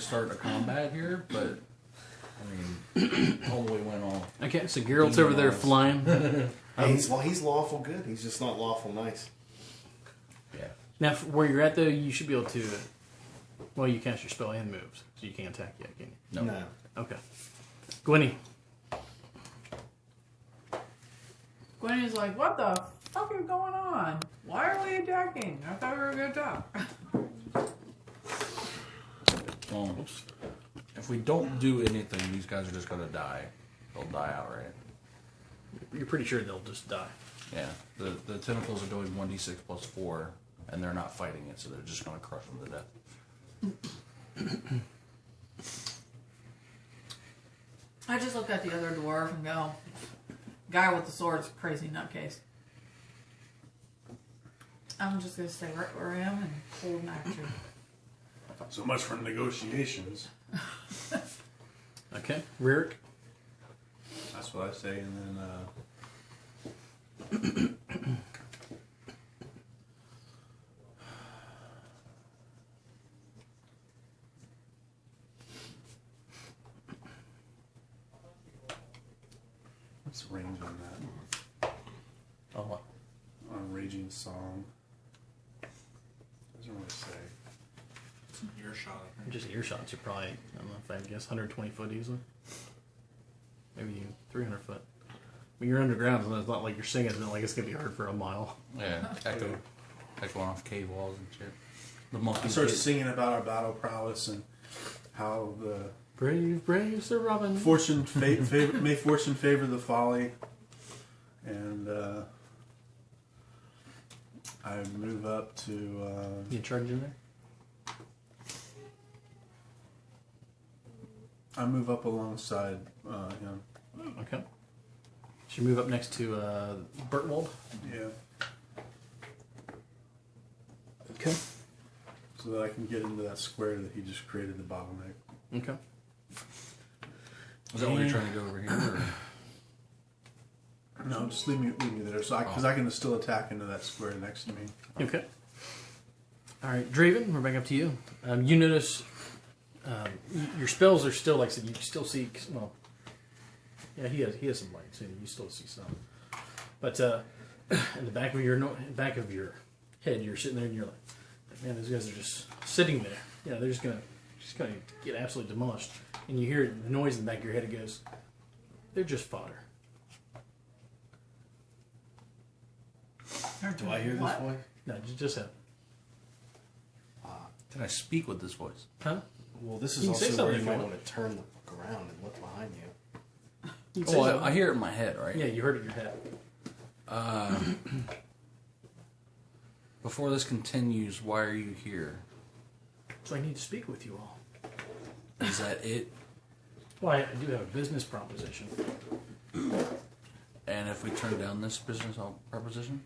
start a combat here, but I mean, totally went all. Okay, so Geralt's over there flying. He's lawful good. He's just not lawful nice. Yeah. Now, where you're at though, you should be able to. Well, you cast your spell and moves, so you can't attack yet, can you? No. Okay. Gwenny. Gwenny's like, what the fuck is going on? Why are we attacking? I thought we were going to talk. Well, if we don't do anything, these guys are just going to die. They'll die outright. You're pretty sure they'll just die. Yeah. The tentacles are doing 1d6 plus 4, and they're not fighting it, so they're just going to crush them to death. I just look at the other dwarf and go, guy with the sword's a crazy nutcase. I'm just going to stay right where I am and hold an action. So much for negotiations. Okay. Ririk. That's what I say, and then what's the range on that? Oh, what? On Raging Song. Doesn't really say. It's an earshot, I think. Just earshots, you're probably, I don't know if I guess, 120 foot easily. Maybe 300 foot. I mean, you're underground, so it's not like you're singing. It's not like it's going to be heard for a mile. Yeah, echoing off cave walls and shit. The I monkeys started get- singing about our battle prowess and how the Brave, brave Sir Robin. may fortune favor the folly, and I move up to. You in charge in there? I move up alongside him. Okay. So you move up next to Bertwald. Yeah, Okay. so that I can get into that square that he just created the bottleneck. Okay. Is that why you're trying to go over here? Or? No, just leave me there, so because I can still attack into that square next to me. Okay. All right, Draven, we're back up to you. You notice your spells are still, like I said, you still see. Well, yeah, he has some light, so you still see some. But in the back of your head, you're sitting there and you're like, man, these guys are just sitting there. Yeah, they're just gonna get absolutely demolished. And you hear the noise in the back of your head. It goes, they're just fodder. Do I hear this voice? No, just have. Can I speak with this voice? Huh? Well, this You is can say also where something you if might you want to turn the fuck around and look behind you. You can say Oh, something. I hear it in my head, right? Yeah, you heard it in your head. Before this continues, why are you here? So I need to speak with you all. Is that it? Well, I do have a business proposition. And if we turn down this business proposition?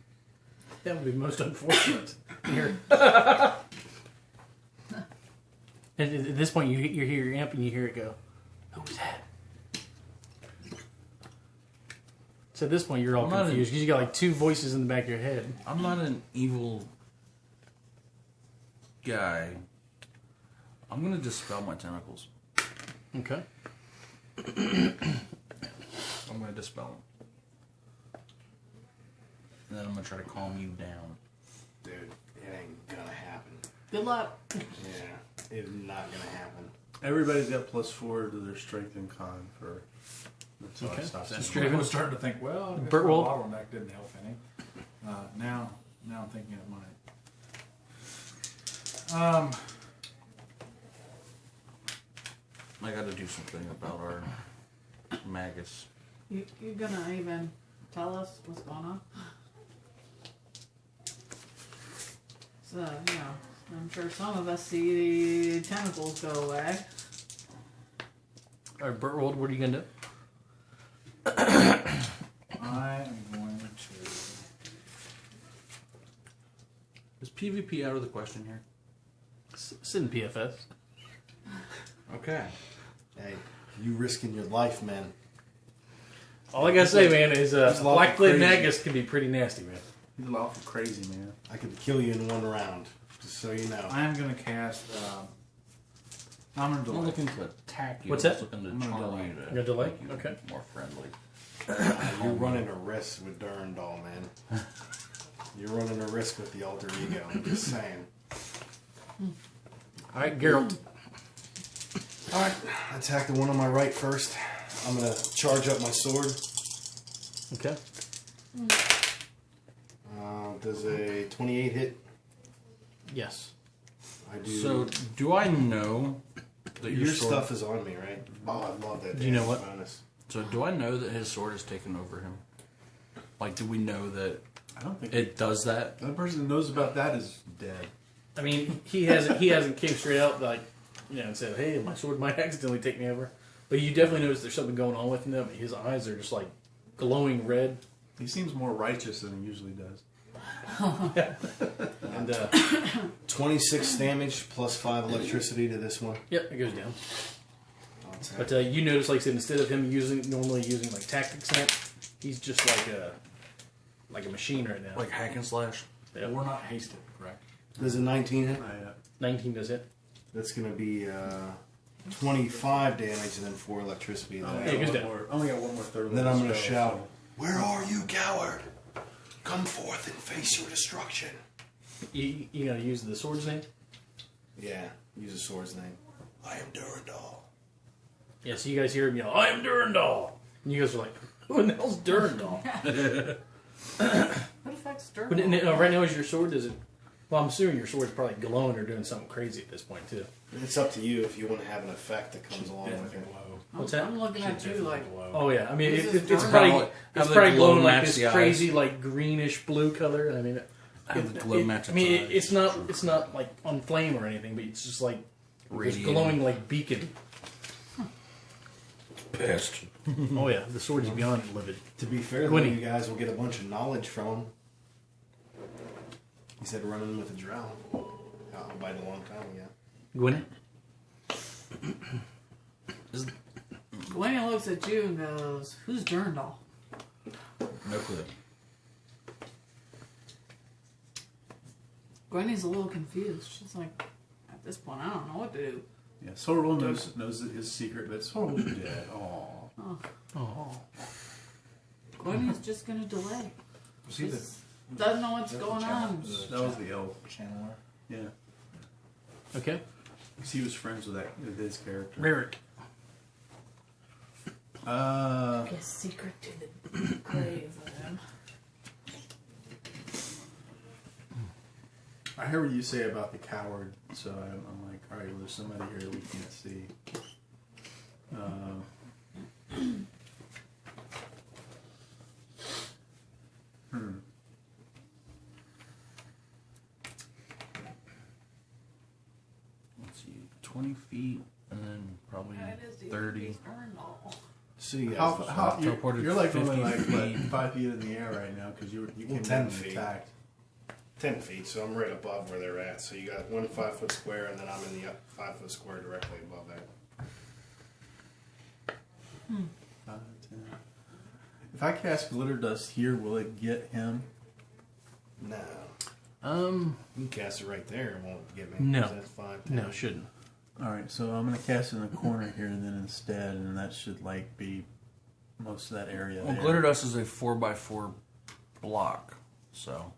That would be most unfortunate. Here. At this point, you hear your amp and you hear it go, who's that? So at this point, you're all confused because you got like two voices in the back of your head. I'm not an evil guy. I'm going to dispel my tentacles. Okay. I'm going to dispel them. And then I'm going to try to calm you down. Dude, it ain't gonna happen. Good luck. Yeah, it's not gonna happen. Everybody's got +4 to their strength and con for until Okay. I stop. That's singing. Draven. I was starting to think, well, I guess Bertwald? the bottleneck didn't help any. Now I'm thinking it might. I got to do something about our magus. You're gonna even tell us what's going on? So, you know, I'm sure some of us see the tentacles go away. All right, Bertwald, what are you going to do? I am going to. Is PvP out of the question here? Sit in PFS. Okay. Hey, you risking your life, man. All I got to say, man, is Black Blade crazy. Magus can be pretty nasty, man. He's lawful crazy, man. I could kill you in one round, just so you know. I am going to cast I'm gonna I'm delay. not looking to attack you. What's I'm that? just looking to I'm gonna charm delay. you to You're gonna delay? make you Okay. more friendly. You're running a risk with Durandal, man. You're running a risk with the alter ego. I'm just saying. All right, Geralt. All right, attack the one on my right first. I'm gonna charge up my sword. Okay. Does a 28 hit? Yes. I do. So, do I know that your sword, stuff is on me, right? Oh, I love that. Do you know damage what? Bonus. So, do I know that his sword has taken over him? Like, do we know that I don't think it does that? the person that knows about that is dead. I mean, he hasn't came straight out like, and said, "Hey, my sword might accidentally take me over." But you definitely notice there's something going on with him. His eyes are just like glowing red, He seems more righteous than he usually does. and 26 damage plus 5 electricity to this one. yep, it goes down. I'll attack. But you notice, like I said, instead of him normally using like tactics in it, he's just like a machine right now. Like hack and slash? Yep. We're not hasted, correct? Does a 19 hit? 19 does hit. That's going to be 25 damage and then 4 electricity. Yeah, it goes down. Only got one more third. Then I'm going to shout, "Where are you, coward? Come forth and face your destruction." You gonna use the sword's name? Yeah, use a sword's name. I am Durandal. Yeah, so you guys hear him yell, "I am Durandal!" And you guys are like, "Who in the hell's Durandal?" What affects dirt? But right now, is your sword, does it... Well, I'm assuming your sword's probably glowing or doing something crazy at this point, too. It's up to you if you want to have an effect that comes along with it. What's that? I'm looking at you like, Oh, yeah. I mean, Is it's this probably, Durandal? it's Have the probably glow glowing like match this the eyes? crazy, like, greenish blue color. I mean... Have the glow match I mean, its eyes. it's not like on flame or anything, but it's just like this Radiating. glowing like beacon. Pissed. Oh yeah, the sword is beyond livid. To be fair, though, Winnie. you guys will get a bunch of knowledge from him. He said running with a drow. I'll bite a long time, yeah. Gwen, Gwen looks at you and goes, "Who's Durandal?" No clue. Gwenny's a little confused. She's like, at this point, I don't know what to do. Yeah, Sorrel knows his secret, but Sorrel's dead. Aww. oh, Gwenny's just gonna delay. See the Doesn't know what's going on. That was the elf. Channeler. Yeah. okay, 'Cause he was friends with his character. Merrick. A secret to the grave of him. I heard what you say about the coward, so I'm like, all right, well, there's somebody here we can't see. Let's see. 20 feet and then probably That is the 30. Durandal. See you How, guys. how, you're, teleported you're like 50 only like feet. what, 5 feet in the air right now because you came 10 down and feet. attacked. 10 feet, so I'm right above where they're at. So you got one 5-foot square, and then I'm in the 5-foot square directly above that. 5, 10. If I cast glitter dust here, will it get him? No. Um, You can cast it right there. It won't get me. No. 'cause That's 5, 10. no, shouldn't. All right, so I'm gonna cast it in the corner here, and then instead, and that should like be most of that area. Well, there. glitter dust is a 4x4 block, so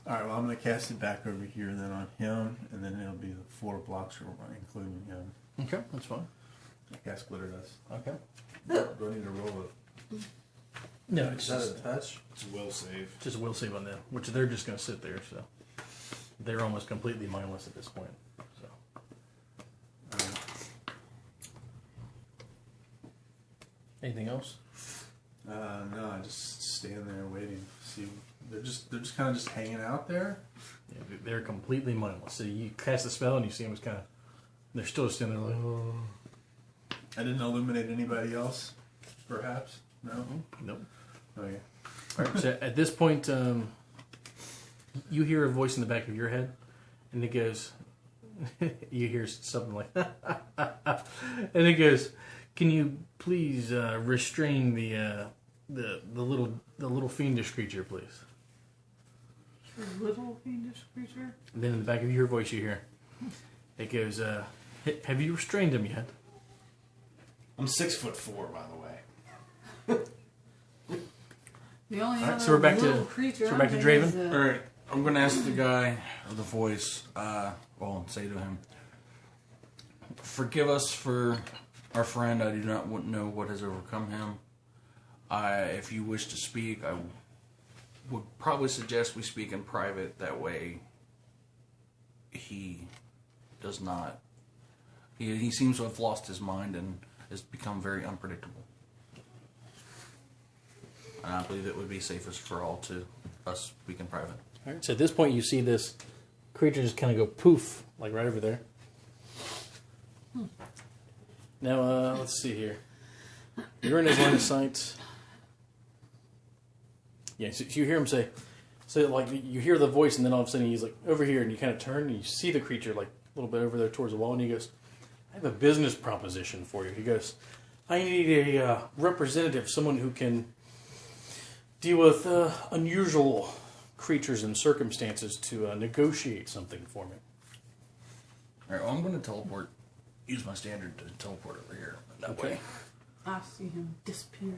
All right, well, I'm gonna cast it back over here, then on him, and then it'll be the 4 blocks, including him. Okay, that's fine. I cast glitter dust. Okay. Do I need to roll it? No, it's Is that just, a touch? It's a will save. just a will save on them, which they're just going to sit there, so they're almost completely mindless at this point. So. Anything else? No, I just stand there waiting. See, they're just kind of just hanging out there. Yeah, they're completely mindless. So you cast the spell and you see them just kind of, they're still standing there like, oh. I didn't illuminate anybody else, perhaps. No. Nope. Okay. All right, so at this point, you hear a voice in the back of your head, and it goes, you hear something like, and it goes, "Can you please restrain the little fiendish creature, please?" Little fiendish creature. And then in the back of your voice, you hear, it goes, Have you restrained him yet? I'm 6'4", by the way. The only Alright, other so we're back to- little creature so we're back to out there is, Draven? All right, I'm going to ask the guy with the voice, say to him, forgive us for our friend. I do not know what has overcome him. If you wish to speak, I would probably suggest we speak in private. That way, he does not. He seems to have lost his mind and has become very unpredictable. And I believe it would be safest for all to us speak in private. All right. So at this point, you see this creature just kind of go poof, like right over there. Now, let's see here. You're in his line of sight. Yeah, so you hear him say, so like you hear the voice, and then all of a sudden he's like over here, and you kind of turn, and you see the creature like a little bit over there towards the wall, and he goes, "I have a business proposition for you." He goes, "I need a representative, someone who can deal with unusual creatures and circumstances to negotiate something for me." All right, well, I'm going to teleport. Use my standard to teleport over here. That way. I see him disappear.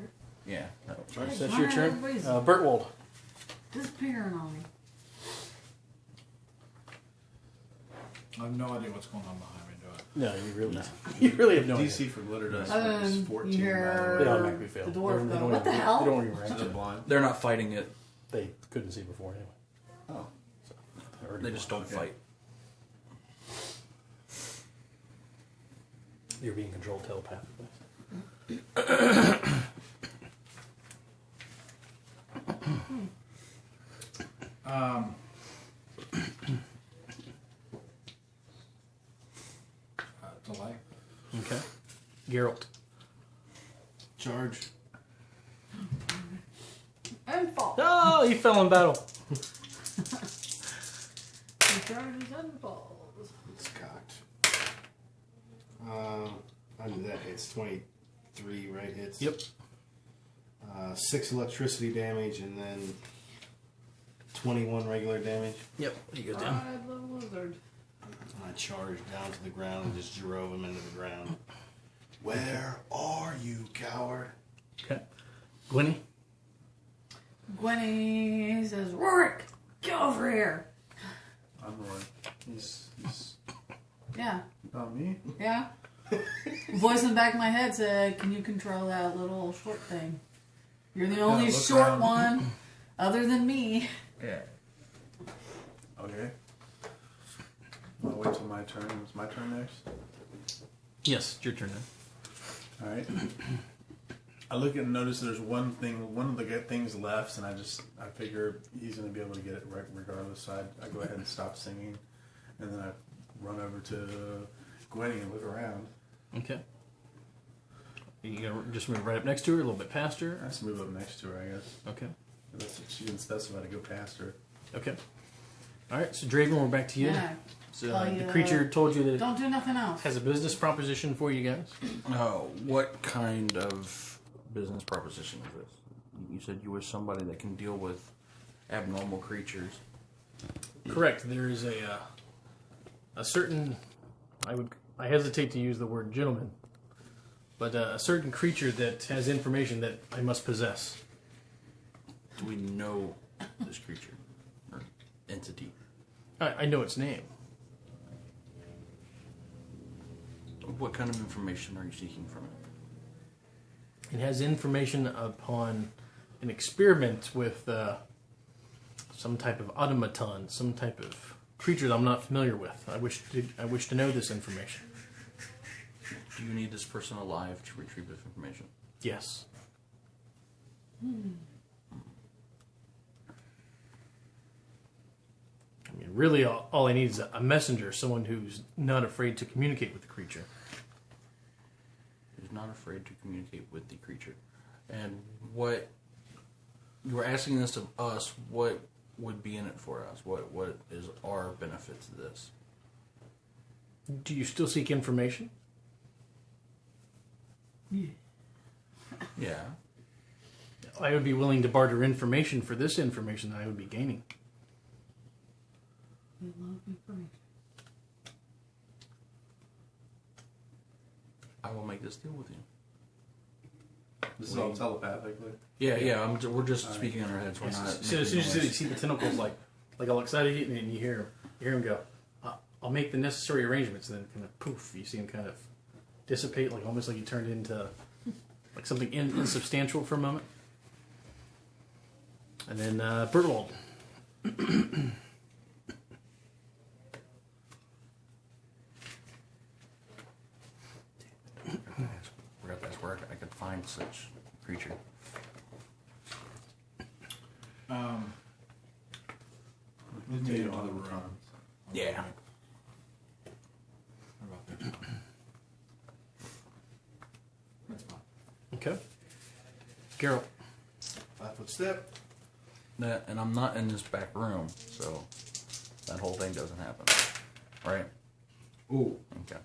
Yeah. That All right, Hey, so that's why your turn. everybody's Bertwald. disappearing on me. I have no idea what's going on behind me, do I? No, you really, you really have no DC idea. for glitter dust Um, is you 14, hear- They by the way. automatically fail. The dwarf They go, don't "What the even- hell?" They don't even Is react. it blind? They're not fighting it. They couldn't see before anyway. Oh. They just don't Okay. fight. You're being controlled telepathically. Delay. Okay. Geralt. Charge. And fall. Oh, he fell in battle. He charges and falls. It's cocked. I knew that hits 23, right? Hits. Yep. 6 electricity damage and then 21 regular damage. Yep. You go down. Ride the lizard. I charged down to the ground and just drove him into the ground. Where are you, coward? Okay. Gwenny. Gwenny says, "Rorik, get over here." I'm Roy. He's Yeah, not me. yeah. Voice in the back of my head said, "Can you control that little short thing? You're the only look short around. one other than me." Yeah. Okay. I'll wait till my turn. It's my turn next. Yes, it's your turn now. All right. I look and notice there's one of the good things left, and I figure he's going to be able to get it right regardless. So I go ahead and stop singing, and then I run over to Gwenny and look around. Okay. You gonna just move right up next to her, a little bit past her. I just move up next to her, I guess. Okay. She didn't specify to go past her. Okay. All right. So Draven, we're back to you. Yeah. So, Well, the you, creature told you that it Don't do nothing else. has a business proposition for you guys. Oh, what kind of business proposition is this? You said you wish somebody that can deal with abnormal creatures. Correct. There is a certain. I hesitate to use the word gentleman, but a certain creature that has information that I must possess. Do we know this creature or entity? I know its name. What kind of information are you seeking from it? It has information upon an experiment with some type of automaton, some type of creature that I'm not familiar with. I wish to know this information. Do you need this person alive to retrieve this information? Yes. I mean, really, all I need is a messenger, someone who's not afraid to communicate with the creature. Who's not afraid to communicate with the creature. And what you were asking this of us, what would be in it for us? What is our benefit to this? Do you still seek information? Yeah. I would be willing to barter information for this information that I would be gaining. We love information. I will make this deal with you. This is all telepathically. Yeah. We're just speaking in our heads. We're not. So as soon as you see the tentacles, like all excited, and you hear him go, "I'll make the necessary arrangements." And then kind of poof, you see him kind of dissipate, like almost like he turned into like something insubstantial for a moment. And then Bertwald. Forgot that's where I could find such creature. Let's take another room. Yeah. How about that? That's fine. Okay. Geralt. 5 foot step. And I'm not in this back room, so that whole thing doesn't happen, right? Ooh, Okay.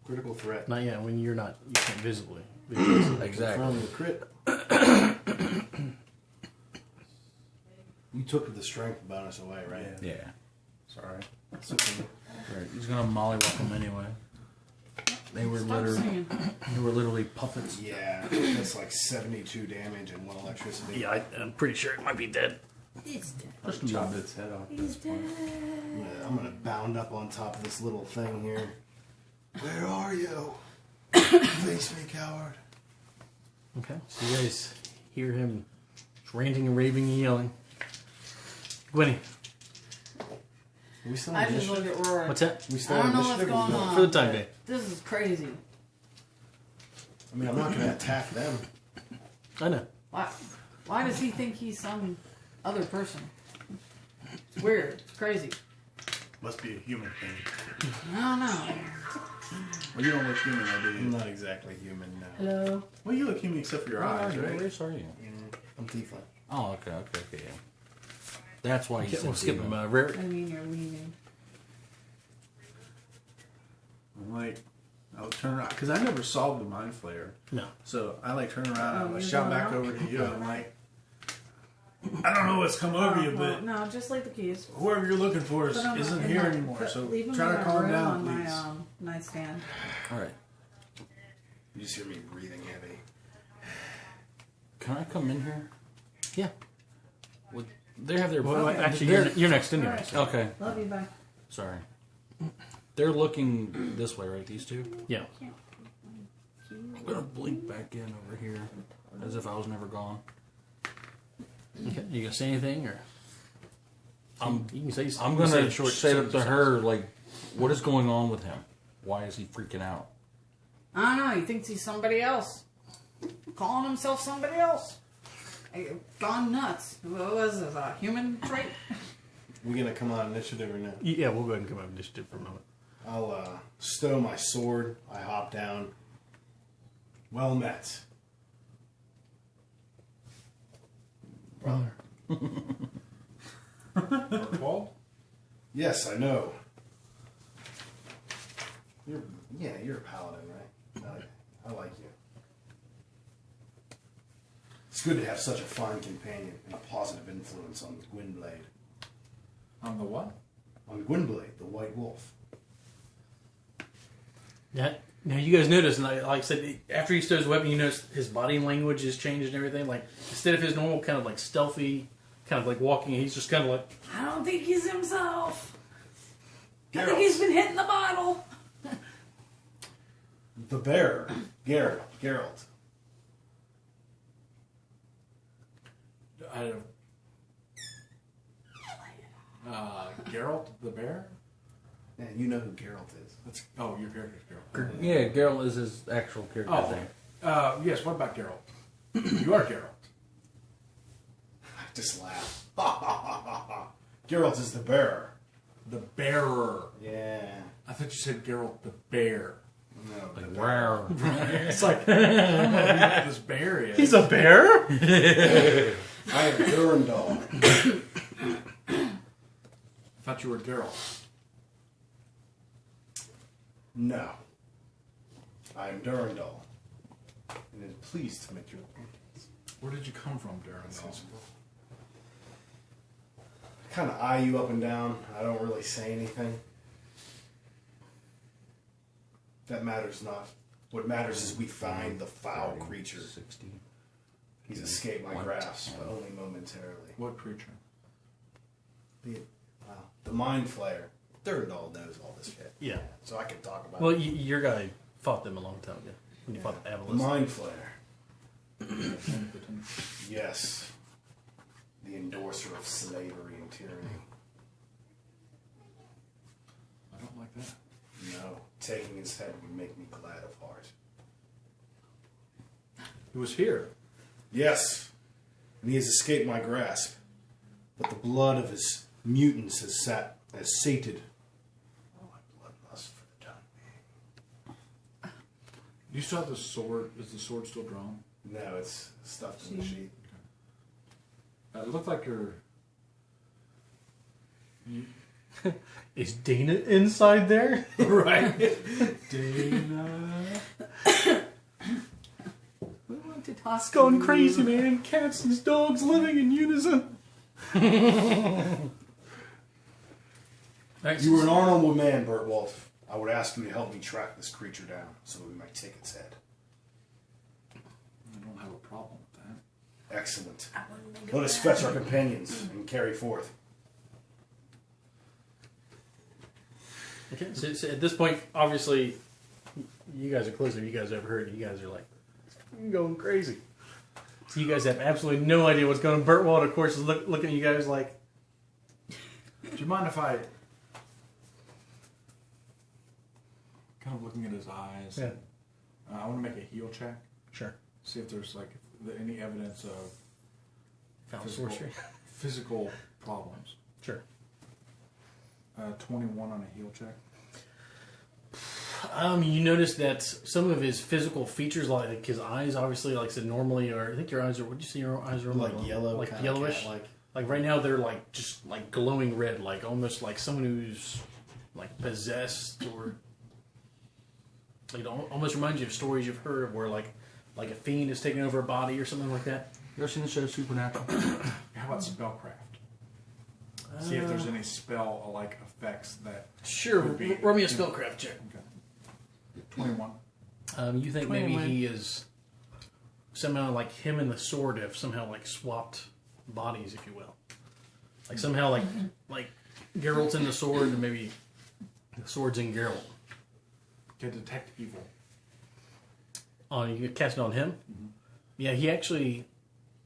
critical threat. Not yet. When you can't visibly. Exactly. Confirm the crit. You took the strength bonus away, right? Yeah. Sorry. That's okay. Right. He's gonna mollywop him anyway. They were Stop singing. literally puppets. Yeah, that's like 72 damage and 1 electricity. Yeah, I'm pretty sure it might be dead. He's dead. Just chop its head off. He's dead. I'm gonna bound up on top of this little thing here. Where are you? Face me, coward. Okay. So you guys hear him ranting and raving and yelling. Gwynny, Are we still I in just look initiative? at Rory. what's that? We still I don't in know what's initiative? going No. on. For the time being. This is crazy. I mean, I'm not gonna attack them. I know. Why does he think he's some other person? It's weird. It's crazy. Must be a human thing. I don't know. Well, you don't look human, though, do I'm you? not exactly human now. Hello. Well, you look human except for your eyes, What right? race are you? I'm tiefling. Oh, okay, yeah. That's why you Okay, said we'll skip him. demon. Rare. I mean, you're leaving. I'm like, I'll turn around because I never solved the mind flayer. No. So I like turn around and Oh, I you're shout going back out? over to you. I'm like, I don't know what's come over you, Well, but no, just leave the keys. whoever you're looking for Put 'em isn't in here my- anymore. put- So leave 'em try in to my calm room down, on please. my nightstand. All right. You just hear me breathing heavy. Can I come in here? Yeah. They have their. Well, actually, they're- you're next anyway. Alright. So. Okay. Love you, bye. Sorry. They're looking this way, right? These two. Yeah. I'm gonna blink back in over here, as if I was never gone. Okay. You gonna say anything or? You can say. I'm you can gonna it short, say short it to and her, like, what is going on with him? Why is he freaking out? I don't know. He thinks he's somebody else. Calling himself somebody else. Gone nuts. What was this? A human trait? We gonna come on initiative or no? Yeah, we'll go ahead and come up with initiative for a moment. I'll stow my sword. I hop down. Well met. Brother. Wall? Yes, I know. You're a paladin, right? I like you. It's good to have such a fine companion and a positive influence on Gwynblade. On the what? On Gwynblade, the White Wolf. Yeah. Now you guys notice, and like I said, after he stows his weapon, you notice his body language has changed and everything. Like instead of his normal kind of like stealthy, kind of like walking, he's just kind of like. I don't think he's himself. I Geralt. think he's been hitting the bottle. The bearer, Geralt. I Geralt the bear? Man, you know who Geralt is. That's your character's Geralt. Yeah, Geralt is his actual character Oh, name. yes. What about Geralt? You are Geralt. Just laugh. Geralt is the bearer. The bearer. Yeah. I thought you said Geralt the bear. No, Like, wow. It's like, I don't know who this bear is. He's a bear. I am Durandal. I thought you were Geralt. No. I am Durandal. And is pleased to make your acquaintance. Where did you come from, Darren? I kind of eye you up and down. I don't really say anything. That matters not. What matters is we find the foul creature. 60. He's escaped my grasp, but only momentarily. What creature? The Mind Flayer. Third all knows all this shit. Yeah. So I can talk about Well, it. your guy fought them a long time ago. When you fought the The Avalanche. Mind Flayer. Yes. The endorser of slavery and tyranny. I don't like that. No. Taking his head would make me glad of heart. He was here. Yes. And he has escaped my grasp. But the blood of his mutants has sated my bloodlust for the time being. You still have the sword. Is the sword still drawn? No, it's stuffed in the sheet. It looked like you're. Is Dana inside there? Right. Dana. We want to talk. It's going crazy, man. Cats and dogs living in unison. You were an honorable man, Bertwald. I would ask you to help me track this creature down so that we might take its head. I don't have a problem with that. Excellent. Let us fetch our companions and carry forth. Okay, so at this point, obviously, you guys are closer. You guys ever heard? You guys are like going crazy. So you guys have absolutely no idea what's going on. Bertwald, of course, is looking at you guys like. Do you mind if I? Kind of looking at his eyes. Yeah. I want to make a heal check. Sure. See if there's like any evidence of Foul sorcery. physical problems. Sure. 21 on a heal check. You notice that some of his physical features, like his eyes, obviously, like I said, normally, or I think your eyes are. What did you say your eyes are? Like yellow, like kinda yellowish. cat-like. Like right now, they're like just like glowing red, like almost like someone who's like possessed, or it almost reminds you of stories you've heard where like a fiend is taking over a body or something like that. You ever seen the show Supernatural? How about spellcraft? See if there's any spell-like effects that. Sure, would be- roll me a spellcraft check. Okay. 21. You think 21. maybe he is somehow like him and the sword have somehow like swapped bodies, if you will. Like somehow like Geralt's in the sword and maybe the sword's in Geralt. To detect evil. Oh, you could cast it on him? Mm-hmm. Yeah, he actually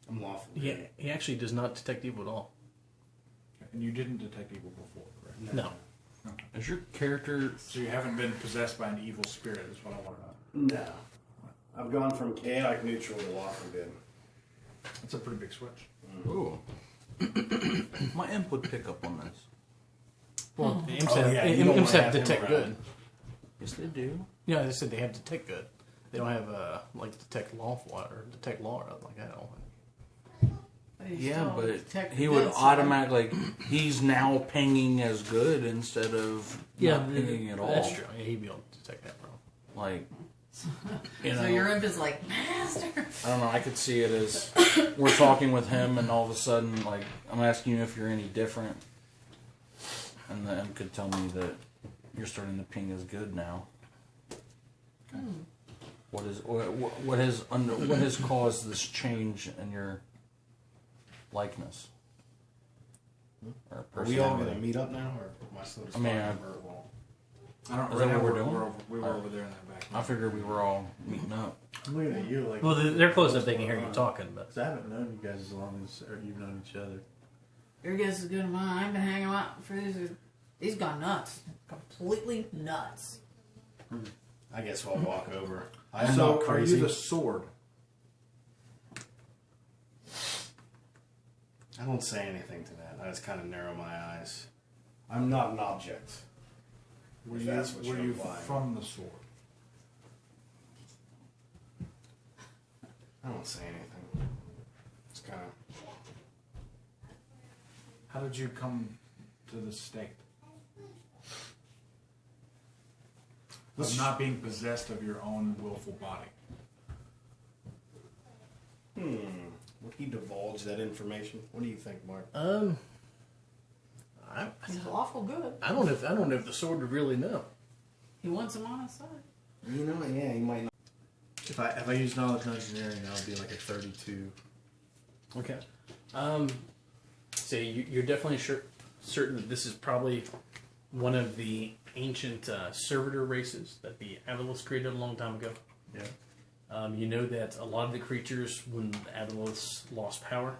I'm lawful. he actually does not detect evil at all. And you didn't detect evil before, correct? No. Is your character... So you haven't been possessed by an evil spirit, is what I want to know. No. I've gone from chaotic neutral to lawful good. That's a pretty big switch. Ooh. My imp would pick up on this. Well, imps Oh, have, yeah, you don't imps wanna have have him detect around. good. Yes, they do. Yeah, I said they have detect good. They don't have like detect lawful or detect law or like that. Yeah, but he would automatically... Like, he's now pinging as good instead of not pinging at all. That's true. Yeah, he'd be able to detect that problem. Like, you know... So your imp is like, master. I don't know, I could see it as we're talking with him and all of a sudden, like, I'm asking you if you're any different. And the imp could tell me that you're starting to ping as good now. What has caused this change in your likeness? Or Are we all going to personality? meet up now, or am I still just I mean, talking I- to Bertwald? I don't. Is right that now what we're doing? We were over there in that back. I figured we were all meeting up. I'm looking at you like. Well, they're close enough they can hear you talking, but 'Cause I haven't known you guys as long as you've known each other. Your guess is good as mine. I've been hanging out for this. He's gone nuts. Completely nuts. I guess I'll walk over. I'm So, not are crazy. you the sword? I don't say anything to that. I just kind of narrow my eyes. I'm not an object. Were If you, that's what were you're you implying. from the sword? I don't say anything. It's kind of... How did you come to this state? Of not being possessed of your own willful body. Would he divulge that information? What do you think, Mark? He's awful good. I don't know if the sword would really know. He wants him on his side. You know, yeah, he might not. If I use knowledge and engineering, that would be like a 32. Okay. So you're definitely certain that this is probably one of the ancient servitor races that the Avaliths created a long time ago. Yeah. You know that a lot of the creatures, when the Avaliths lost power,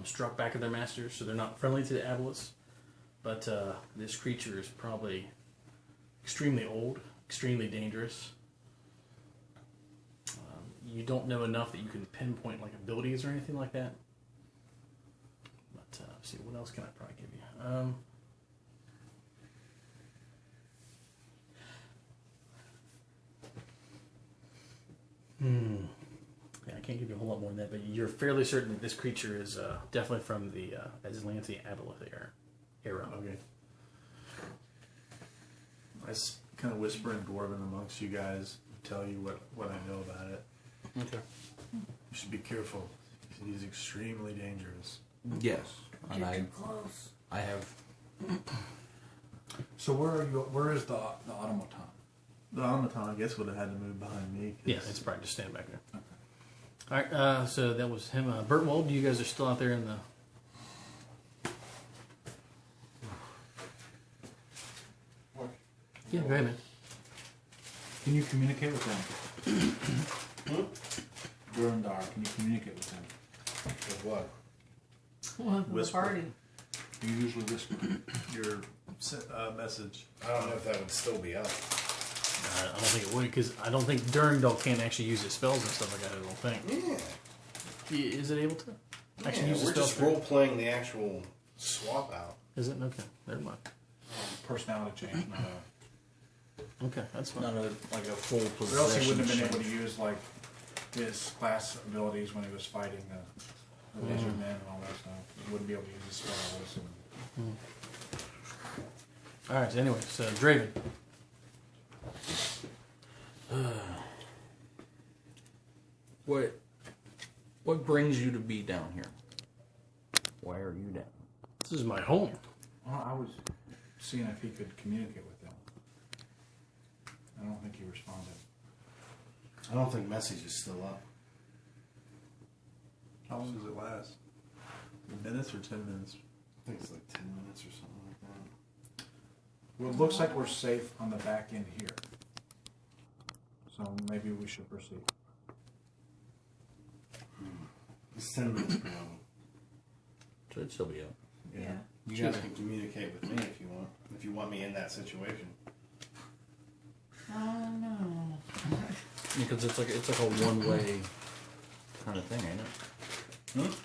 struck back at their masters, so they're not friendly to the Avaliths. But this creature is probably extremely old, extremely dangerous. You don't know enough that you can pinpoint like abilities or anything like that. But let's see, what else can I probably give you? Yeah, I can't give you a whole lot more than that, but you're fairly certain that this creature is definitely from the Aslanti Avalith era. Okay. I kind of whisper in Dwarven amongst you guys, tell you what I know about it. Okay. You should be careful. He's extremely dangerous. Yes. And Get too close. I have. So where is the automaton? The automaton, I guess, would have had to move behind me. Yeah, it's probably just stand back there. Okay. All right, so that was him. Bertwald, you guys are still out there in the... Yeah, go ahead, man. Can you communicate with them? Durandar, can you communicate with them? With what? Well, the Whisper. party. You usually whisper. Your message. I don't know if that would still be up. I don't think it would, because I don't think Durandal can actually use his spells and stuff like that, I don't think. Yeah. Is it able to? Actually use We're the spells? just role playing the actual swap out. Is it? Okay, never mind. Personality change, not a... Okay, that's fine. Not like a full Or else he possession. wouldn't have been able to use like his class abilities when he was fighting the lizard men and all that stuff. He wouldn't be able to use his spells. And... Alright, so anyway, so Draven. What brings you to be down here? Why are you down? This is my home. Well, I was seeing if he could communicate with them. I don't think he responded. I don't think message is still up. How long does it last? Minutes or 10 minutes? I think it's like 10 minutes or something like that. Well, it looks like we're safe on the back end here. So maybe we should proceed. It's 10 minutes per hour. Should still be up. Yeah. You guys can communicate with me if you want. If you want me in that situation. Oh no. Because it's like a one-way kind of thing, ain't it?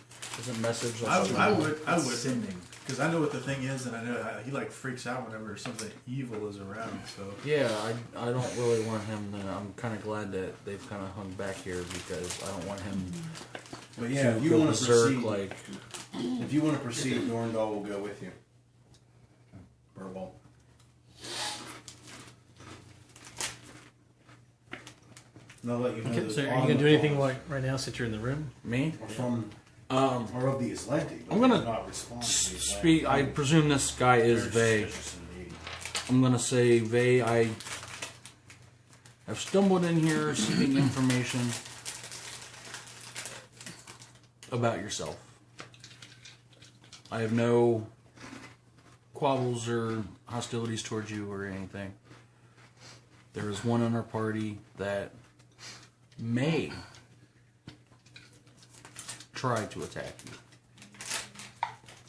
Isn't message like I would, Sending. because I know what the thing is, and I know how he like freaks out whenever something evil is around. So Yeah, I don't really want him to. I'm kind of glad that they've kind of hung back here because I don't want him But yeah, to if you go want to berserk proceed, like. if you want to proceed, Norndal will go with you. Burwell. And I'll let you know. Okay, those so are you going to do anything automatons right now since you're in the room? Me? are from Um, or of the Aslanti, but I'm gonna they do not respond to the Aslanti. speak. I presume this guy is Very Vey. suspicious indeed. I'm gonna say, Vey, I have stumbled in here seeking information about yourself. I have no quabbles or hostilities towards you or anything. There is one in our party that may try to attack you.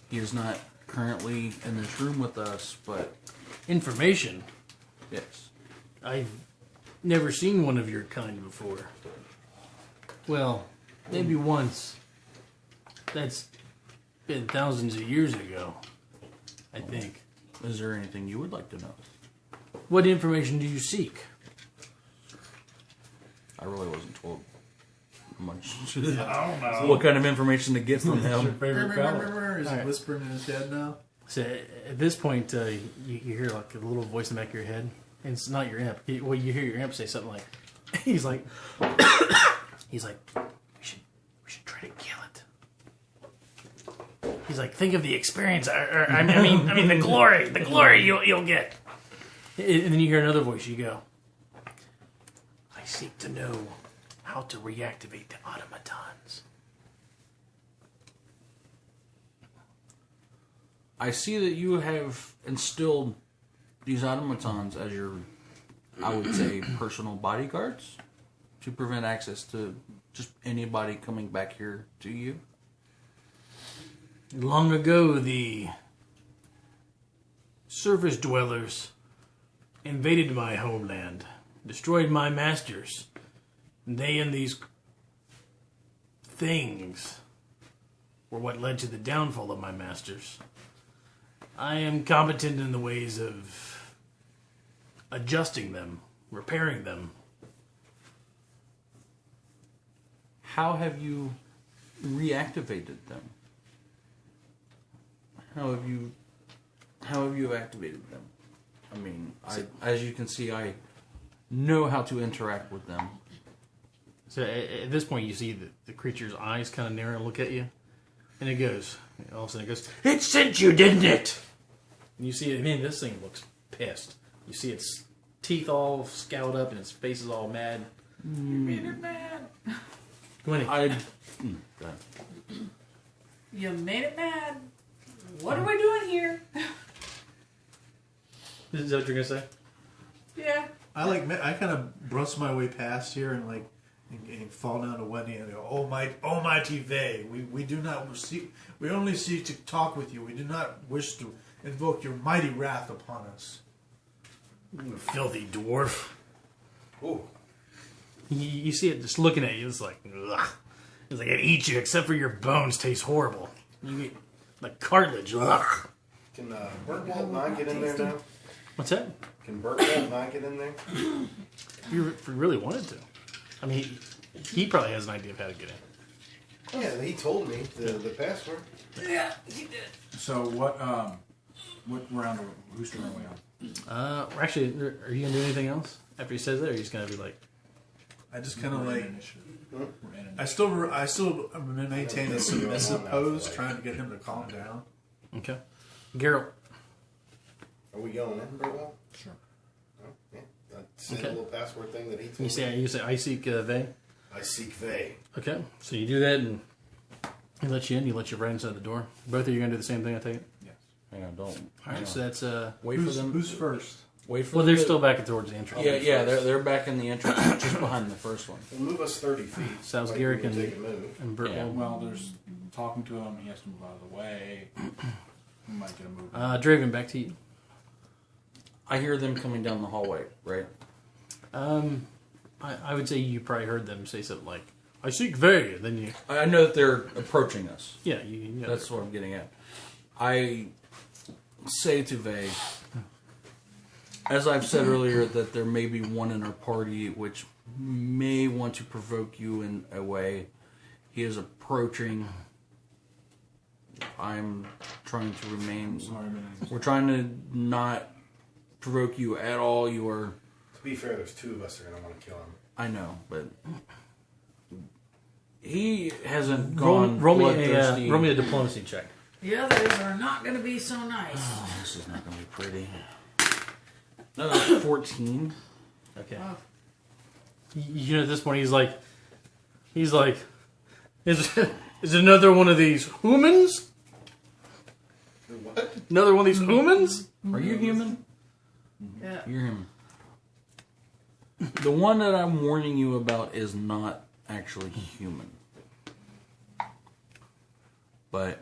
He is not currently in this room with us, but Information? yes. I've never seen one of your kind before. Well, maybe once. That's been thousands of years ago, I think. Is there anything you would like to know? What information do you seek? I really wasn't told much. I don't know. What kind of information to get from him? Favorite color. Is he Alright. whispering in his head now? So at this point, you hear like a little voice in the back of your head, and it's not your imp. Well, you hear your imp say something like, "He's like, we should try to kill it." He's like, "Think of the experience. I mean, the glory you'll get." And then you hear another voice. You go, seek to know how to reactivate the automatons. I see that you have instilled these automatons as your, I would say, personal bodyguards to prevent access to just anybody coming back here to you. Long ago, the surface dwellers invaded my homeland, destroyed my masters. They and these things were what led to the downfall of my masters. I am competent in the ways of adjusting them, repairing them. How have you reactivated them? How have you activated them? I mean, as you can see, I know how to interact with them. So at this point, you see the creature's eyes kind of narrow and look at you. And it goes, all of a sudden it goes, "It sent you, didn't it?" And you see it, man, this thing looks pissed. You see its teeth all scowled up and its face is all mad. You made it mad. Go ahead. Go ahead. You made it mad. What are we doing here? Is that what you're going to say? Yeah. I kind of brush my way past here and and fall down to one knee and go, Almighty Vey, we do not we only seek to talk with you. We do not wish to invoke your mighty wrath upon us. You filthy dwarf. Ooh. You see it just looking at you. It's like, ugh. It's like, it eats you except for your bones taste horrible. You get like cartilage. Ugh. Can Bertwald not get in there now? What's that? Can Bertwald not get in there? If you really wanted to. I mean, he probably has an idea of how to get in. Yeah, he told me the password. Yeah, he did. So what round whose turn are we on? Actually, are you gonna do anything else after he says that, or are you just gonna be like? I just kind of like. We're in I still maintain a submissive pose, trying to get him to calm down. Okay, Geralt. Are we going in, Bertwald? Sure. Oh, yeah. That's Okay. the little password thing that he told You me. say I seek Vey. I seek Vey. Okay, so you do that, and he lets you in. You let you right inside the door. Both of you are gonna do the same thing, I take it. Yes. Hang on, don't. All hang right, on. so that's Wait for them. Who's first? Wait for well, them they're to- still back towards the entrance. Yeah, they're back in the entrance, just behind the first one. Well, move us 30 feet. Sounds Like Garrick when we and- take a move. And Bert Yeah. will- Well, there's talking to him. He has to move out of the way. We might get a move. Draven, back to you. I hear them coming down the hallway, right? I would say you probably heard them say something like, "I seek Vey," and then you, I know that they're approaching us. yeah, you That's what I'm getting at. I say to Vey, as I've said earlier, that there may be one in our party which may want to provoke you in a way. He is approaching. I'm trying to remain. Sorry, man. We're trying to not provoke you at all. You are. To be fair, there's two of us that are going to want to kill him. I know, but he hasn't roll, gone roll bloodthirsty. me a diplomacy check. The others are not going to be so nice. Oh, this is not going to be pretty. No, 14. Okay. Oh. You know, at this point, he's like, is another one of these humans? What? Another one of these humans? Are you human? Yeah. You're human. The one that I'm warning you about is not actually human. But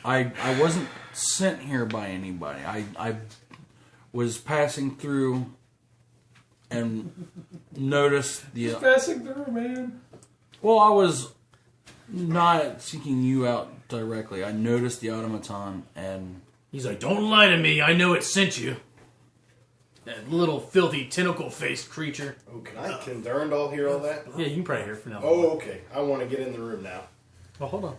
I wasn't sent here by anybody. I was passing through and noticed the... passing through, man. Well, I was not seeking you out directly. I noticed the automaton and... He's like, "Don't lie to me. I know it sent you. That little filthy tentacle-faced creature." Oh, can Durandal hear all that? Yeah, you can probably hear it from now. Oh, okay. I want to get in the room now. Well, hold on.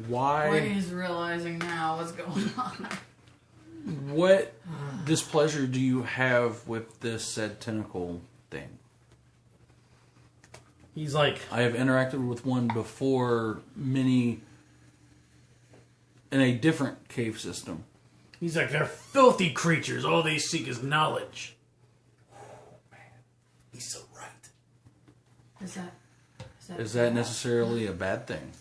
Why... He's realizing now what's going on. What displeasure do you have with this said tentacle thing? He's like, I have interacted with one before, many in a different cave system. they're filthy creatures. All they seek is knowledge. He's so right. Is that necessarily a bad thing?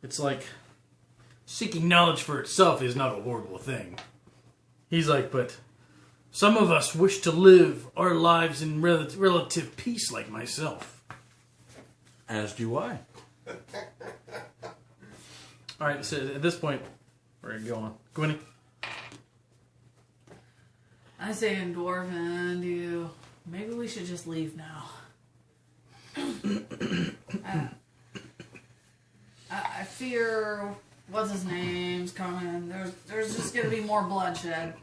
It's like seeking knowledge for itself is not a horrible thing. He's like, but some of us wish to live our lives in relative peace like myself. As do I. Alright, so at this point, we're going to go on. Gwynny? I say in Dwarven, maybe we should just leave now. I fear what's his name's coming. There's just gonna be more bloodshed.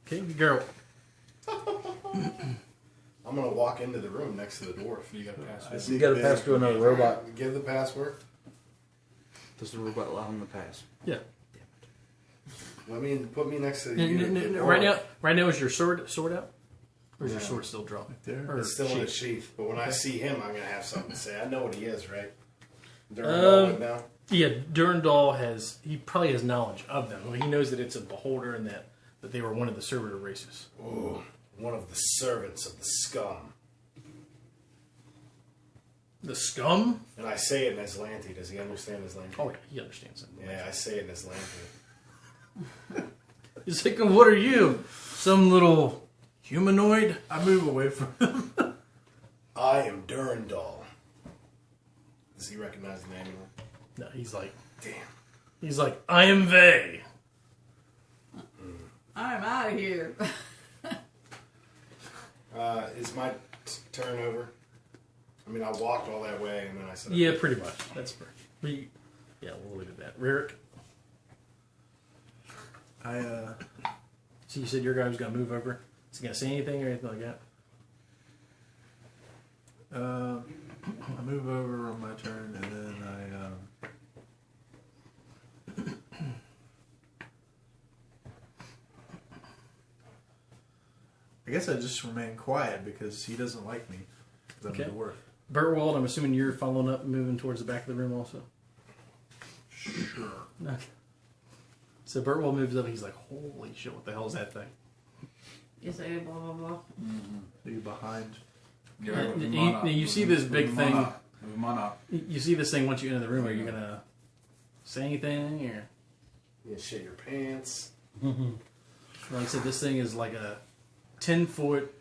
Okay, Geralt. I'm gonna walk into the room next to the dwarf. You got to pass. You got to pass to another robot. Give the password. Does the robot allow him to pass? Yeah. Put me next to the Right now is your sword out? Or is your sword still drawn? There. Or It's still in a sheath? sheath, but when I see him, I'm gonna have something to say. I know what he is, right? During now. Yeah, Durandal he probably has knowledge of them. He knows that it's a beholder and that they were one of the servitor races. Ooh, one of the servants of the scum. The scum? And I say it in Aslanti. Does he understand Aslanti? Oh, yeah, he understands it. Yeah, I say it in Aslanti. He's like, what are you? Some little humanoid? I move away from him. I am Durandal. Does he recognize the name? No, he's like, Damn. he's like, I am Vey. I'm out of here. Is my turn over? I mean, I walked all that way and then I said... Yeah, pretty much. That's fair. Yeah, we'll leave it at that. Ririk? So you said your guy was going to move over? Is he going to say anything or anything like that? I move over on my turn, and then I guess I just remain quiet because he doesn't like me. Because I'm Okay. a dwarf. Bertwald, I'm assuming you're following up and moving towards the back of the room also? Sure. Okay. So Bertwald moves up and he's like, holy shit, what the hell is that thing? You say blah blah blah. Are you behind? You see this big thing. Move him on up. You see this thing once you enter the room. Are you going to say anything? Or? You shit your pants. Like I said, this thing is like a 10-foot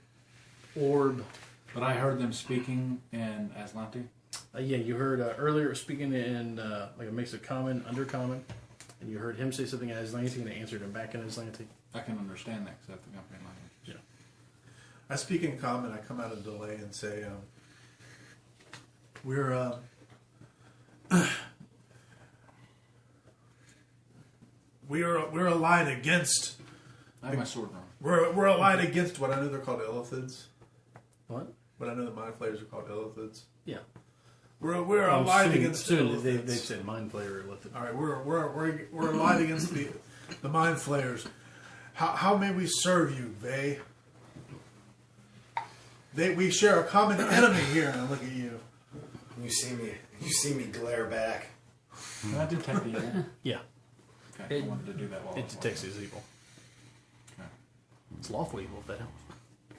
orb. But I heard them speaking in Aslanti. Yeah, you heard earlier it was speaking in like a mix of common, undercommon, and you heard him say something in Aslanti, and they answered him back in Aslanti. I can understand that because I have the company language. Yeah. I speak in common. I come out of delay and say, we're allied against. I have my sword drawn. We're allied against what I know they're called illithids. What? But I know the mind flayers are called illithids. Yeah. We're allied against the soon illithids. they've said mind flayer or lifted. All right, we're allied against the mind flayers. How may we serve you, Vey? We share a common enemy here. And I look at you. You see me glare back. Can I detect evil? Yeah. Okay, I wanted to do that while I It was detects his evil. Okay. It's lawful evil if that helps.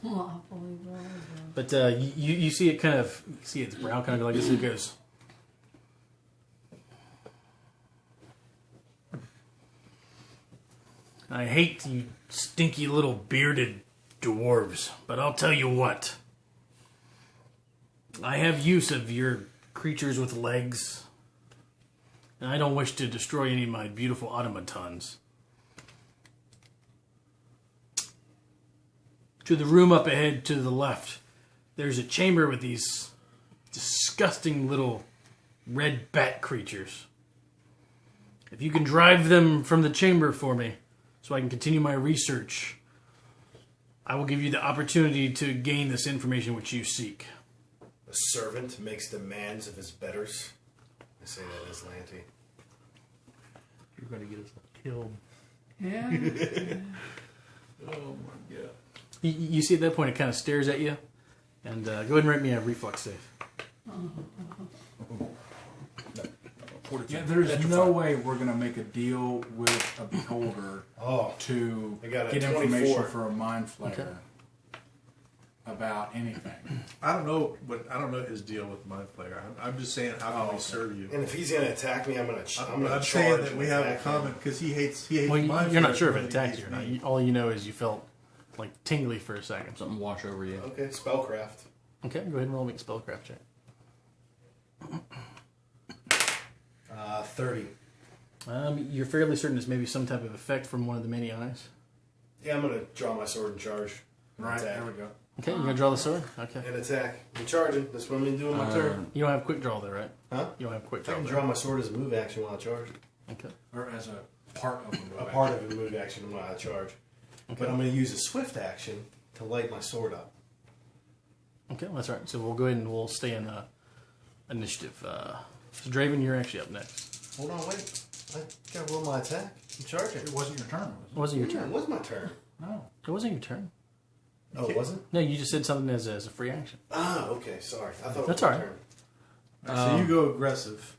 Lawfully blah. But you see it kind of, you see its brow kind of like this. It goes. I hate you stinky little bearded dwarves, but I'll tell you what. I have use of your creatures with legs, and I don't wish to destroy any of my beautiful automatons. To the room up ahead to the left, there's a chamber with these disgusting little red bat creatures. If you can drive them from the chamber for me, so I can continue my research, I will give you the opportunity to gain this information which you seek. A servant makes demands of his betters. I say that as Lanty. You're going to get us killed. Yeah. Oh my god. You see at that point it kind of stares at you. And go ahead and write me a reflex save. Yeah, there's no way we're going to make a deal with a beholder to I got a get 24. information for a mind flayer about anything. I don't know, but I don't know his deal with Mind Flayer. I'm just saying, how can we serve you? And if he's going to attack me, I'm going to I'm charge. saying that we have a attack comment because he hates Well, Mind you're not Flayer sure if more it than he attacked you or hates not. me. All you know is you felt like tingly for a second. Something wash over you. Okay, spellcraft. Okay, go ahead and roll me a spellcraft check. 30. You're fairly certain it's maybe some type of effect from one of the many eyes. Yeah, I'm going to draw my sword and charge. Right, Attack. there we go. Okay, you're gonna draw the sword. Okay. And attack. I'm charging. That's what I'm going to do on my turn. You don't have quick draw though, right? Huh? You don't have quick I draw. can There. draw my sword as a move action while I charge. Okay. Or as a part of A part of a move action while I charge. Okay. But I'm going to use a swift action to light my sword up. Okay, that's right. So we'll go ahead and we'll stay in initiative. So Draven, you're actually up next. Hold on, wait. I got to roll my attack. I'm charging. It wasn't your turn, It wasn't your Yeah, turn. it was my turn. was it? No. It wasn't your turn. Oh, it wasn't? No, you just said something as a free action. Ah, okay. Sorry. I thought it That's was my all right. turn. All right, so you go aggressive.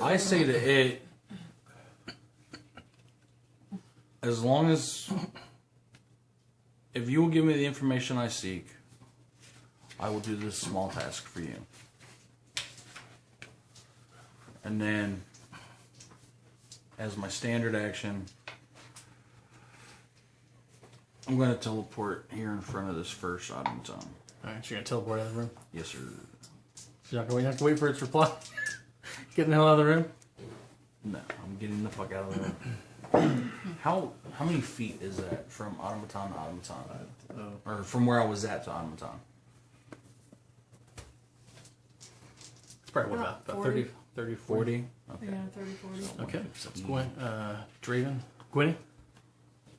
I say to it, as long as, if you will give me the information I seek, I will do this small task for you. And then, as my standard action, I'm going to teleport here in front of this first automaton. Alright, so you're gonna teleport out of the room? Yes, sir. You're not gonna have to wait for its reply? Getting the hell out of the room? No, I'm getting the fuck out of the room. How many feet is that from automaton to automaton? Or from where I was at to automaton? It's probably what, about 30, 40? 40? Okay. Yeah, 30, 40. Okay, so it's Gwen, Draven. Gwenny?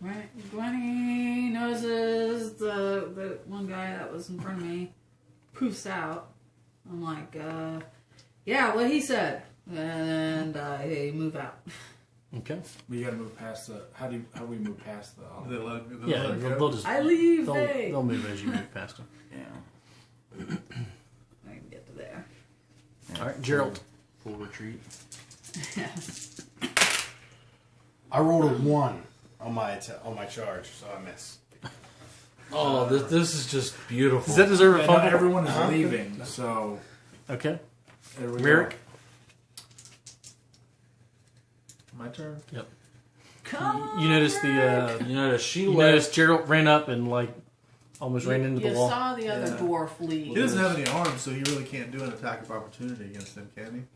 Right. Gwenny notices the one guy that was in front of me poofs out. I'm like, yeah, what he said. And I move out. Okay. But you got to move past the. How do we move past the? Yeah, they'll just. I leave. They'll move as you move past them. Yeah. I can get to there. Alright, Geralt. Full retreat. I rolled a 1 on my charge, so I miss. Oh, this is just beautiful. Does that deserve a Yeah, fumble? not everyone is leaving, so Okay. there we Rick? go. My turn? Yep. Come on. You noticed the, You know, she you left. noticed Geralt ran up and, like, almost ran into You the wall. saw the other Yeah. dwarf leave. He doesn't have any arms, so he really can't do an attack of opportunity against him, can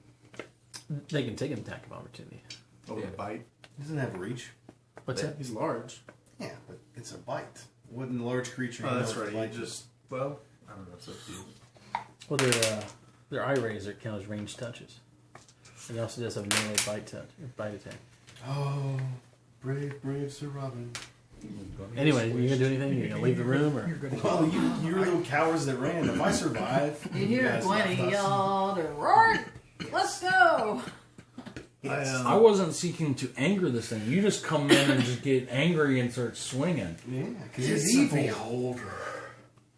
They can take an attack of opportunity. he? Or a bite? He doesn't have reach. What's that? He's large. Yeah, but it's a bite. Wouldn't a large creature? Oh, you that's know, right. bite You just, well, I don't know. It's up to you. Well, their eye razor count as ranged touches. It also does have a melee bite attack. Oh, brave Sir Robin. Anyway, you gonna do anything? You gonna leave the room or? Well, you're little cowards that ran. If I survive, You hear guys left Gwenny us. yell to Rourke, let's go. I wasn't seeking to anger this thing. You just come in and just get angry and start swinging. Yeah, because it's evil.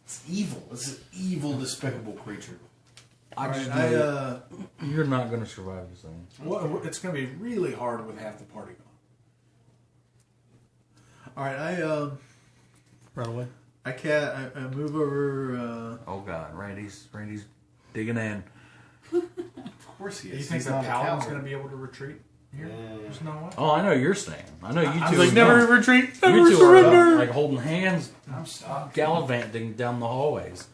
It's evil. It's an evil, despicable creature. I just Alright, know you're not going to survive this thing. Well, it's going to be really hard with half the party gone. All right, Run away. I move over. Oh God, Randy's digging in. Of course he is. Do you think He's the not a paladin's coward. going to be able to retreat here? Yeah. There's no way. Oh, I know you're staying. I know you two. Like, are never done. retreat, You never two are surrender. like holding hands, I'm stuck. gallivanting down the hallways.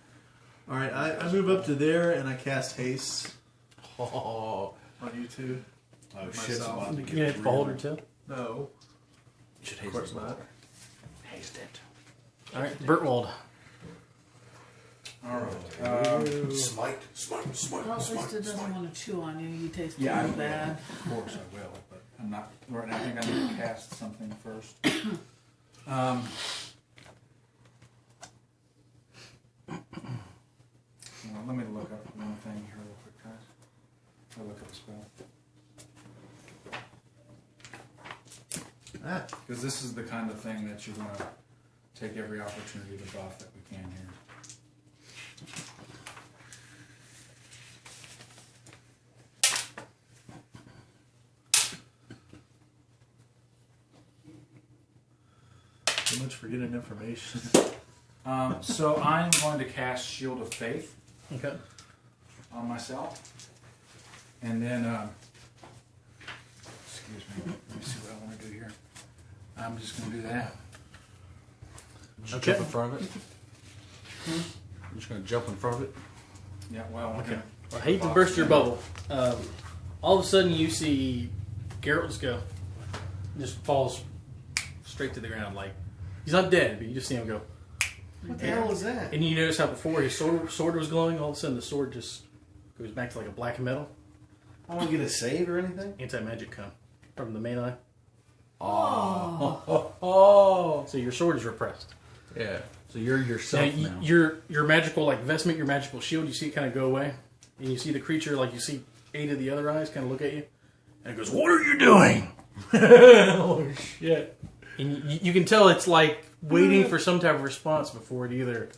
All right, I move up to there and I cast haste Oh, on you two. Oh, Myself. shit's about to You get gonna hit the beholder real. too? No, you should of haste course it. not. Haste it. All right, Bertwald. All right. Smite. Well, at least it doesn't want to chew on you. You taste Yeah, I pretty will. bad. Of course I will, but I'm not. Right now, I think I need to cast something first. Well, let me look up one thing here real quick, guys. I'll look up a spell. Because this is the kind of thing that you want to take every opportunity to buff that we can here. so much for getting information. So I'm going to cast Shield of Faith Okay. on myself. And then, excuse me, let me see what I want to do here. I'm just going to do that. Just Okay. jump in front of it. I'm just gonna jump in front of it. Yeah, well, Okay. I hate to burst your bubble. All of a sudden, you see Geralt just go, just falls straight to the ground. Like he's not dead, but you just see him go. What the hell was that? And you notice how before his sword was glowing, all of a sudden the sword just goes back to like a black metal. I don't get a save or anything? Anti-magic come from the main eye. Oh. So your sword is repressed. Yeah. So you're yourself Now, now. your magical like vestment, your magical shield, you see it kind of go away, and you see the creature like you see 8 of the other eyes kind of look at you, and it goes, "What are you doing?" Oh shit. And you can tell it's like waiting for some type of response before it either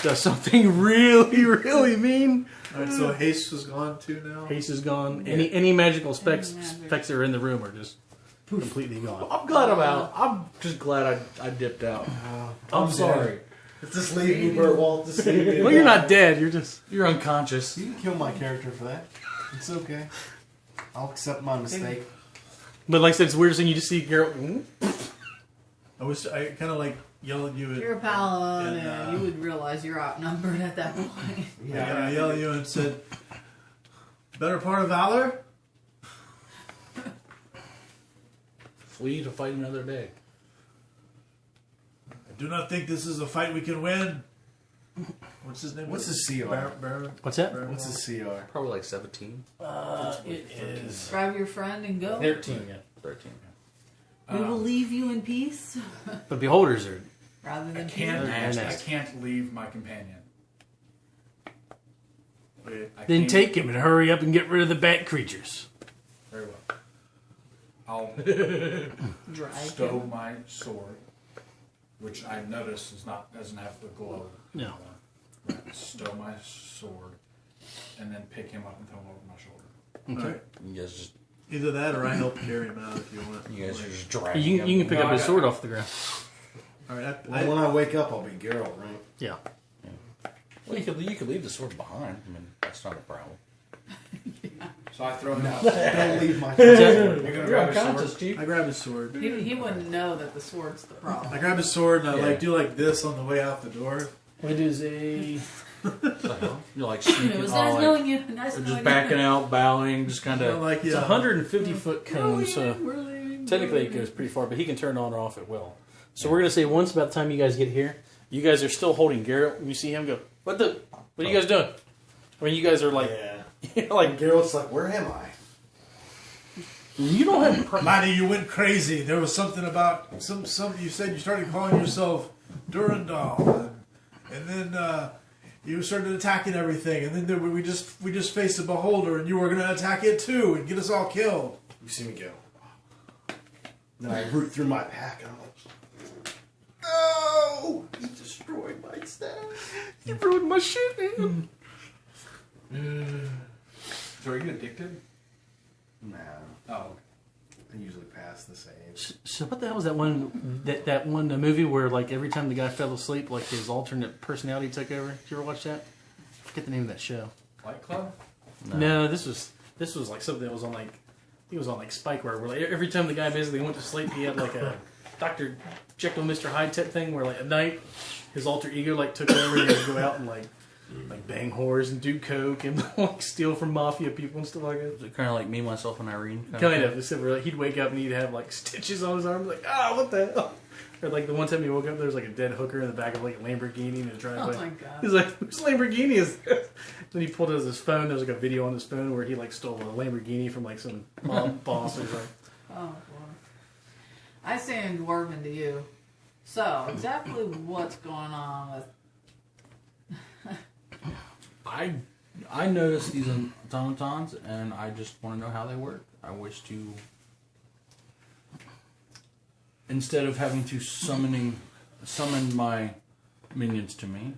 does something really, really mean. Alright, so haste was gone too now? Haste is gone. Any magical effects that are in the room are just completely gone. I'm glad I'm out. I'm just glad I dipped out. I'm sorry. Just leave me, Bert Walt. Just leave me. Well, you're not dead. You're just. You're unconscious. You can kill my character for that. It's okay. I'll accept my mistake. But like I said, it's weird seeing you just see Geralt. I kind of like yell at you. You're a paladin, And, and you would realize you're outnumbered at that point. I yell at you and said, "Better part of valor." Flee to fight another day. I do not think this is a fight we can win. What's his name? What's his CR? What's that? What's his CR? Probably like 17. It is Grab your friend and go. 13. Yeah. 13. We will leave you in peace But beholders are. rather I than can't leave my companion. Wait, Then can't- take him and hurry up and get rid of the bat creatures. Very well. I'll drag stow him. my sword, which I notice doesn't have the glow. No. Stow my sword, and then pick him up and throw him over my shoulder. Alright. You guys just Either that or I help carry him out if you want. you guys are just dragging. You can pick No, up I his got- sword off the ground. Alright, Well, when I wake up, I'll be Geralt, right? Yeah. Well, you could leave the sword behind. I mean, that's not a problem. So I throw him out. Don't leave my You're gonna You're grab his unconscious, sword. Chief. I grab his sword. He wouldn't know that the sword's the problem. I grab his sword and I Yeah. do like this on the way out the door. It is a. You're like It sneaking, was all nice like, knowing you. Nice just knowing backing you. out, bowing, just kind of. Like It's a 150-foot cone, so We're leaving. technically it goes pretty far, but he can turn on or off at will. So we're gonna say once about the time you guys get here, you guys are still holding Geralt, and you see him go, What are you guys doing? I mean, you guys are like, Yeah. like Geralt's like, where am I? You don't have. Maddie, you went crazy. There was something about some. You said you started calling yourself Durandal, and then you started attacking everything, and then we just faced a beholder, and you were going to attack it too and get us all killed. You see me go. Then I root through my pack, and I'm like, no! He destroyed my staff. you ruined my shit, man. So are you addicted? Nah, Oh, I usually pass the save. So what the hell was that one movie where like every time the guy fell asleep, like his alternate personality took over? Did you ever watch that? I forget the name of that show. Fight Club? No, this was like something that was on like he was on like Spike where like every time the guy basically went to sleep, he had like a Dr. Jekyll, Mr. Hyde type thing where like at night his alter ego like took over and he would go out and like bang whores and do coke and like steal from mafia people and stuff like that. Is it kind of like me, myself, and Irene? Kind of. Except for like he'd wake up and he'd have like stitches on his arms, like what the hell? Or like the one time he woke up, there was like a dead hooker in the back of like a Lamborghini in his driveway. Oh my god. He's like, whose Lamborghini is this? Then he pulled out his phone. There was like a video on his phone where he like stole a Lamborghini from like some mob boss. Or something. Oh, boy. I stand dwarven to you. So, exactly what's going on with... I noticed these automatons, and I just want to know how they work. I wish to, instead of having to summon my minions to me,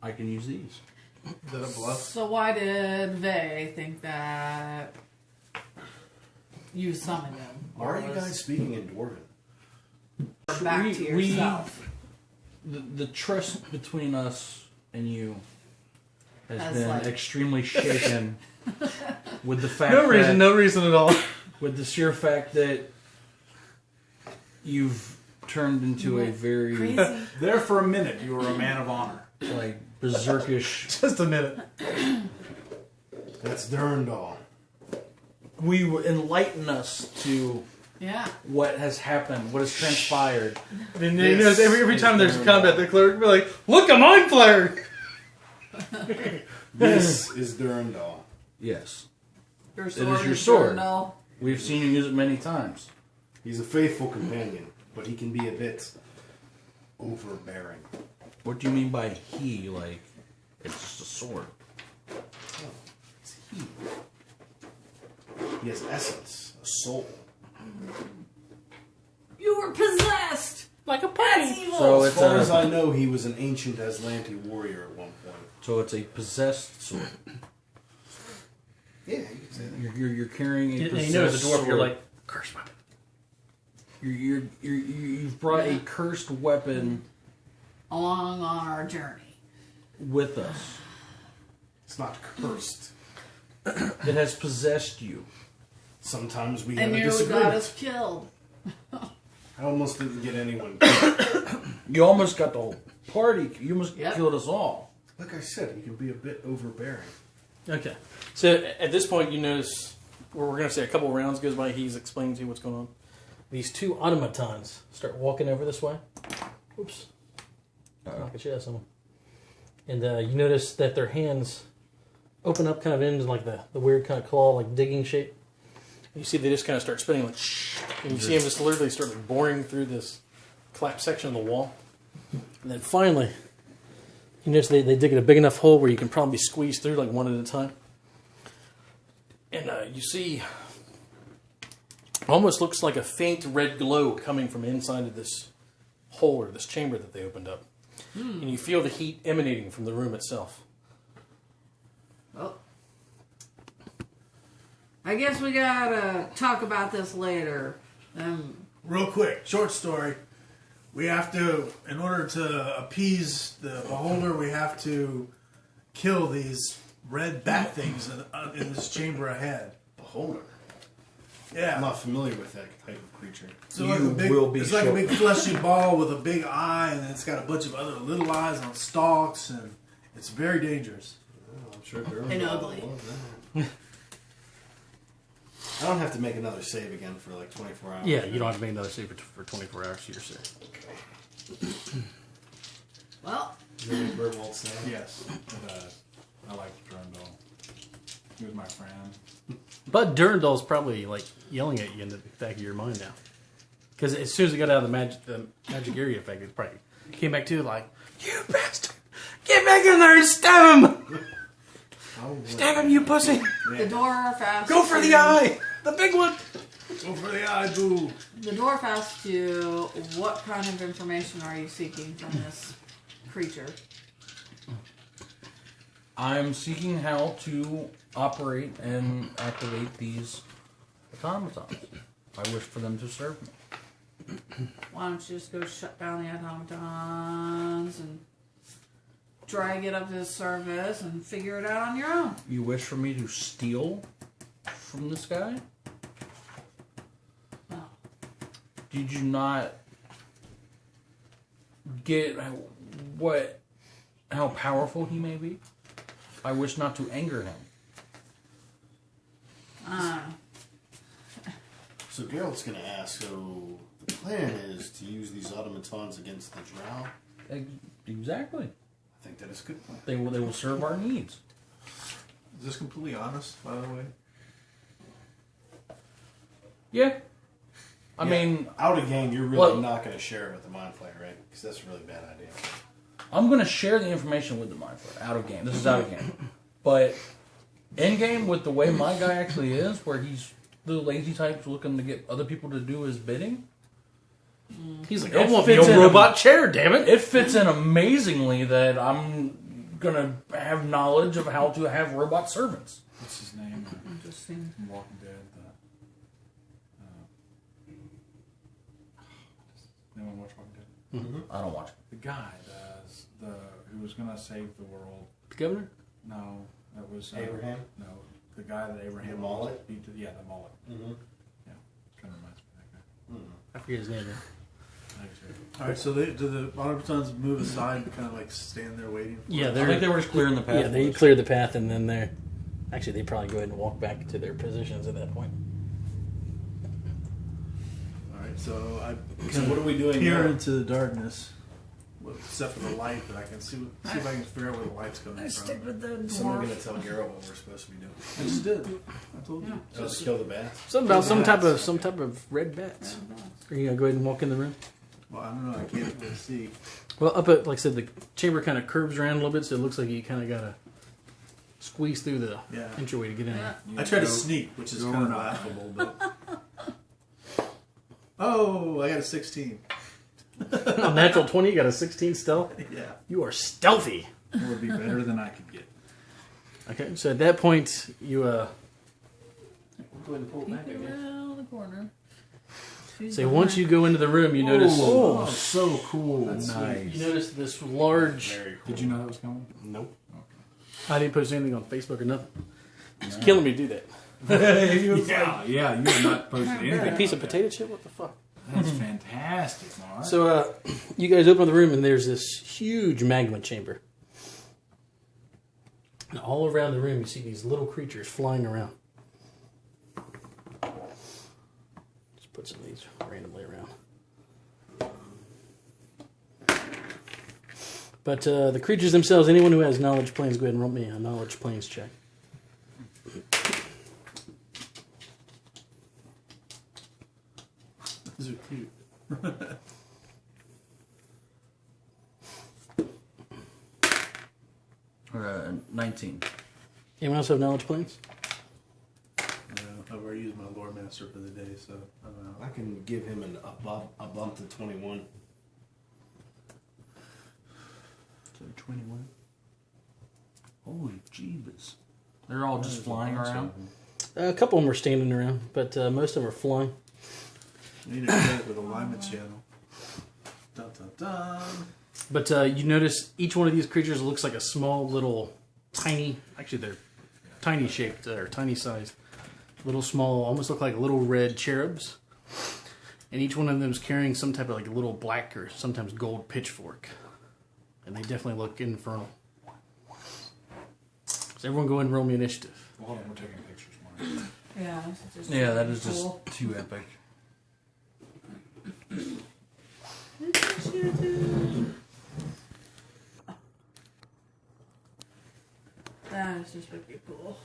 I can use these. Is that a bluff? So why did they think that... you summoned them? Why are you guys speaking in Dwarven? back to yourself. The trust between us and you has Has, been like- extremely shaken with the fact No reason at all. with the sheer fact that you've turned into a very Crazy. There for a minute, you were a man of honor. like berserkish. Just a minute. That's Durndal. We will enlighten us to Yeah. what has happened, what has transpired. And you know, every time there's combat, the cleric will be like, "Look, a mind flayer!" This is Durndal. Yes, Your is sword your sword. No. we've seen you use it many times. He's a faithful companion, but he can be a bit overbearing. What do you mean by he? Like, it's just a sword. It's he. He has essence, a soul. You were possessed. Like a That's party. evil. So As it's far as a I know, he was an ancient Aslanti warrior at one point. so it's a possessed sword. Yeah, you can say that. You're carrying a And possessed you know, as a dwarf, sword. you're like, "Curse weapon." You've brought a cursed weapon Along on our journey. with us. It's not cursed. It has possessed you. Sometimes we have And a nearly got disagreement. us killed. I almost didn't get anyone. You almost got the whole party. You almost Yep. killed us all. Like I said, he can be a bit overbearing. Okay. So at this point, you notice, we're going to say a couple rounds goes by, he's explaining to you what's going on. These two automatons start walking over this way. Oops. Knock a shit out of someone. And you notice that their hands open up kind of into like the weird kind of claw, like digging shape. And you see they just kind of start spinning like shh. And you see them just literally start like boring through this collapsed section of the wall. And then finally, you notice they dig at a big enough hole where you can probably squeeze through like one at a time. And you see, almost looks like a faint red glow coming from inside of this hole or this chamber that they opened up. And you feel the heat emanating from the room itself. Well, I guess we gotta talk about this later. Real quick, short story. We have to, in order to appease the beholder, we have to kill these red bat things in this chamber ahead. Beholder. Yeah. I'm not familiar with that type of creature. So like You a big, will be it's like a short. big fleshy ball with a big eye, and it's got a bunch of other little eyes on stalks, and it's very dangerous. Oh, I'm sure Durndal And will ugly. love that. I don't have to make another save again for like 24 hours. Yeah, you don't have to make another save for 24 hours to your save. Well, Is that what Birdwald saying? Yes, it does. I like Durndal. He was my friend. But Durndal's probably like yelling at you in the back of your mind now. Because as soon as he got out of the magic area effect, it probably came back to like, "You bastard! Get back in there and stab him! Stab him, you pussy! the dwarf asks Go for the you- eye! The big one!" Go for the eye, boo. The dwarf asks you, what kind of information are you seeking from this creature? I'm seeking how to operate and activate these automatons. I wish for them to serve me. Why don't you just go shut down the automatons and try to get up to the surface and figure it out on your own? You wish for me to steal from this guy? No. Did you not get how powerful he may be? I wish not to anger him. So Geralt's going to ask, so the plan is to use these automatons against the drow? Exactly. I think that is a good plan. They will serve our needs. Is this completely honest, by the way? Yeah. I Yeah, mean, out of game, you're really Well- not going to share it with the Mind Flayer, right? Because that's a really bad idea. I'm going to share the information with the Mind Flayer. Out of game. This is out of game. But in game, with the way my guy actually is, where he's the lazy type looking to get other people to do his bidding, He's like, It "I want me fits a in robot chair, damn it!" it fits in amazingly that I'm going to have knowledge of how to have robot servants. What's his name? Interesting. From Walking Dead. Anyone watch Walking Dead? I don't watch it. The guy, who was gonna save the world. The governor? No, that was Abraham? No, the guy that Abraham The mullet? beat to, yeah, the mullet. Mm-hmm. Yeah, kind of reminds me of that guy. I forget his name. All right, so do the automatons move aside and kind of like stand there waiting? Yeah, I they're think they were just clearing the path. yeah they cleared the path, and then they're actually they probably go ahead and walk back to their positions at that point. All right, so I So what are we doing peer now? into the darkness, except for the light, but I can see if I can figure out where the light's coming I stick from. with the Someone dwarf. gonna tell Geralt what we're supposed to be doing. I just did. I told you. Yeah. Just kill the bats. Something about some Bats. type of red bats. Are you gonna go ahead and walk in the room? Well, I don't know. I can't really see. Well, up at like I said, the chamber kind of curves around a little bit, so it looks like you kind of gotta squeeze through the Yeah. entryway to get in. Yeah. I tried to sneak, which is go kind of or not. laughable, but. Oh, I got a 16. A natural 20, you got a 16 stealth. Yeah. You are stealthy. It would be better than I could get. Okay, so at that point, you Go ahead and pull it back, I Peek guess. around the corner. She's say once you go into the room, you notice Oh, so cool. you notice this large. Very cool. Did you know that was coming? Nope. I didn't post anything on Facebook or nothing. It's killing me to do that. Yeah, you were not posted A anything. piece of potato chip. What the fuck? That's fantastic, Mark. So, you guys open the room, and there's this huge magma chamber. And all around the room, you see these little creatures flying around. Just put some of these randomly around. But the creatures themselves, anyone who has knowledge planes, go ahead and roll me a knowledge planes check. These are cute. 19. Anyone else have knowledge planes? I've already used my lore master for the day, so I don't know. I can give him a bump to 21. So 21. Holy jeebus. They're all just flying around. A couple of them are standing around, but most of them are flying. I need to credit with alignment channel. Dun dun dun. But you notice each one of these creatures looks like a small little tiny, actually they're tiny shaped, or tiny sized, little small, almost look like little red cherubs. And each one of them is carrying some type of like little black or sometimes gold pitchfork. And they definitely look infernal. So everyone go ahead and roll me initiative. Well, hold on, we're taking pictures, Mark. Yeah, it's just Yeah, that is cool. just too epic. That is just pretty cool.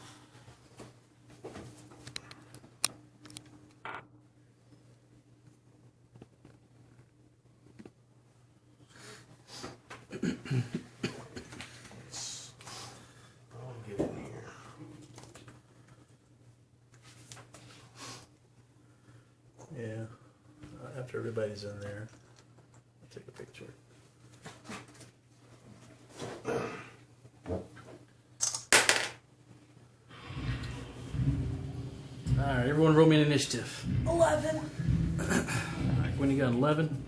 I'll get in here. Yeah. After everybody's in there, I'll take a picture. Alright, everyone roll me an initiative. 11. Alright, when you got 11?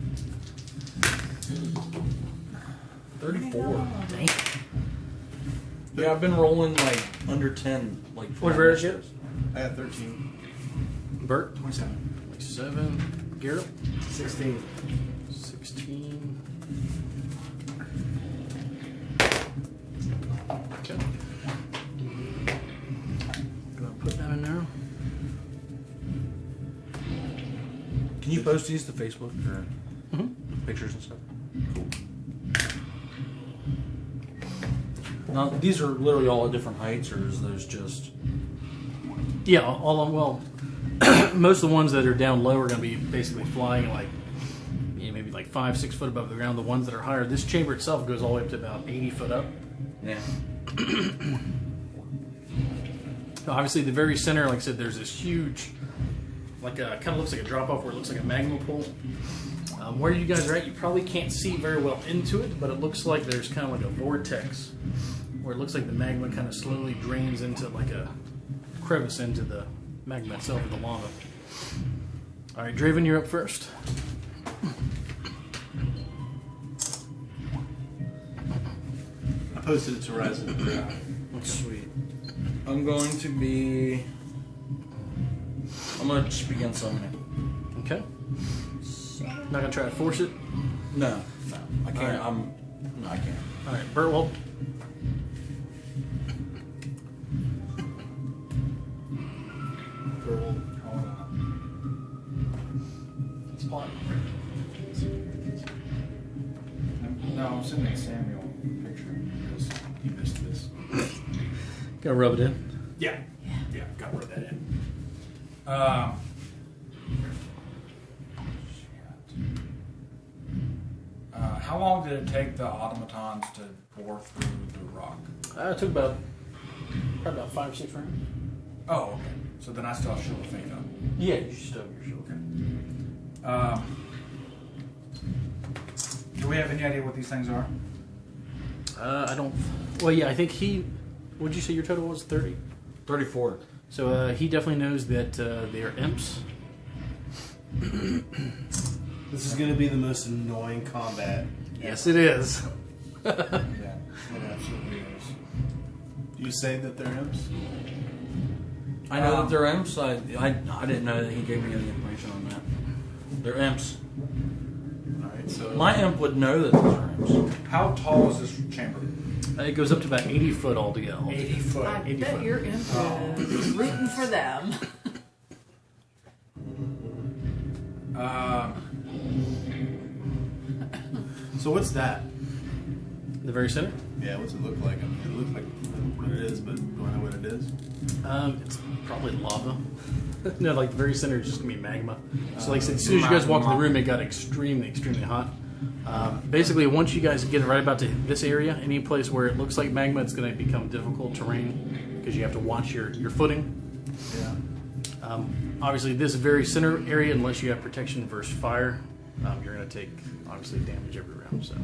34. Dang. Yeah, I've been rolling like under 10. Like What's your initiative? I got 13. Bert? 27. 27. Geralt? 16. 16. Okay. Gonna put that in there. Can you post these to Facebook or Mhm. pictures and stuff? Cool. Now, these are literally all at different heights, or is those just... Yeah, all of well, most of the ones that are down low are going to be basically flying like, maybe like 5-6 foot above the ground. The ones that are higher, this chamber itself goes all the way up to about 80 foot up. Yeah. Obviously, the very center, like I said, there's this huge, like kind of looks like a drop off where it looks like a magma pool. Where you guys are at, you probably can't see very well into it, but it looks like there's kind of like a vortex where it looks like the magma kind of slowly drains into like a crevice into the magma itself, or the lava. All right, Draven, you're up first. posted it to Horizon. Sweet. I'm going to just begin summoning. Okay. Not gonna try to force it. No, I can't. All right. No, I can't. All right, Bertwald. Hold on. It's fine. No, I'm sending Samuel a picture because he missed this. Gotta rub it in. Yeah, gotta rub that in. How long did it take the automatons to bore through the rock? It took probably about 5 or 6 rounds. Oh, okay. So then I still have Shield of Faith up. Yeah, you should still have your shield. Do we have any idea what these things are? I don't. Well, yeah, I think he. What'd you say your total was? 30. 34. So he definitely knows that they are imps. This is going to be the most annoying combat. Yes, it is. Yeah, it absolutely is. Do you say that they're imps? I know that they're imps. I didn't know that he gave me any information on that. They're imps. Alright, so. My imp would know that these are imps. How tall is this chamber? It goes up to about 80 foot altogether. 80 foot. I 80 bet foot. your imp is rooting for them. So what's that? The very center? Yeah, what's it look like? I mean, it looks like what it is, but do I know what it is? It's probably lava. No, like the very center is just gonna be magma. So, like I said, as soon as you guys walked in the room, it got extremely, extremely hot. Basically, once you guys get right about to this area, any place where it looks like magma, it's going to become difficult terrain because you have to watch your footing. Yeah. Obviously, this very center area, unless you have protection versus fire, you're going to take obviously damage every round. So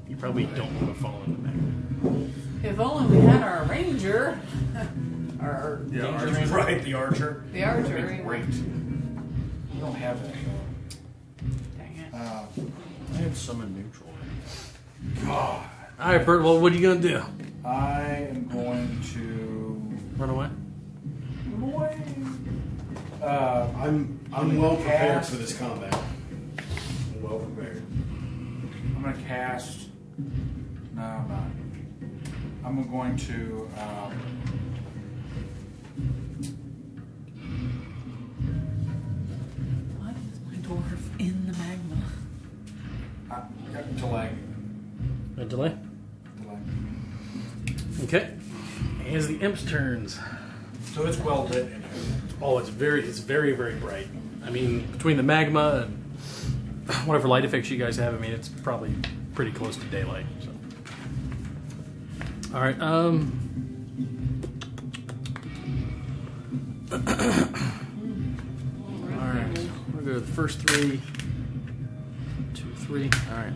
you probably don't want to fall in the magma. If only we had our ranger. our Yeah, danger archer, ranger. right, the archer. The archer, That'd be yeah. great. We don't have that, though. Dang it. I had summon neutral. God. All right, Bert. Well, what are you going to do? I am going to Run away? run away. I'm well prepared for this combat. I'm well prepared. I'm going to cast. No, I'm not. I'm going to. Why is my dwarf in the magma? Delay. A delay? Okay. As the imps turns. So it's well lit in here. Oh, it's very, very bright. I mean, between the magma and whatever light effects you guys have, I mean, it's probably pretty close to daylight. So, all right. All right. We'll go to the first 3, 2, 3. All right.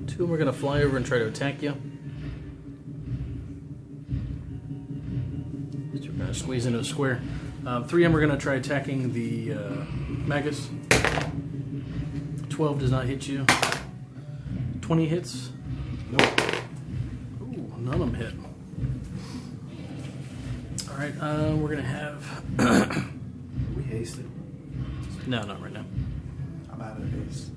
2 of them are going to fly over and try to attack you. So we're going to squeeze into a square. 3 of them are going to try attacking the Magus. 12 does not hit you. 20 hits. Nope. Ooh, none of them hit. All right, we're going to have... We hasted. No, not right now. I'm out of haste.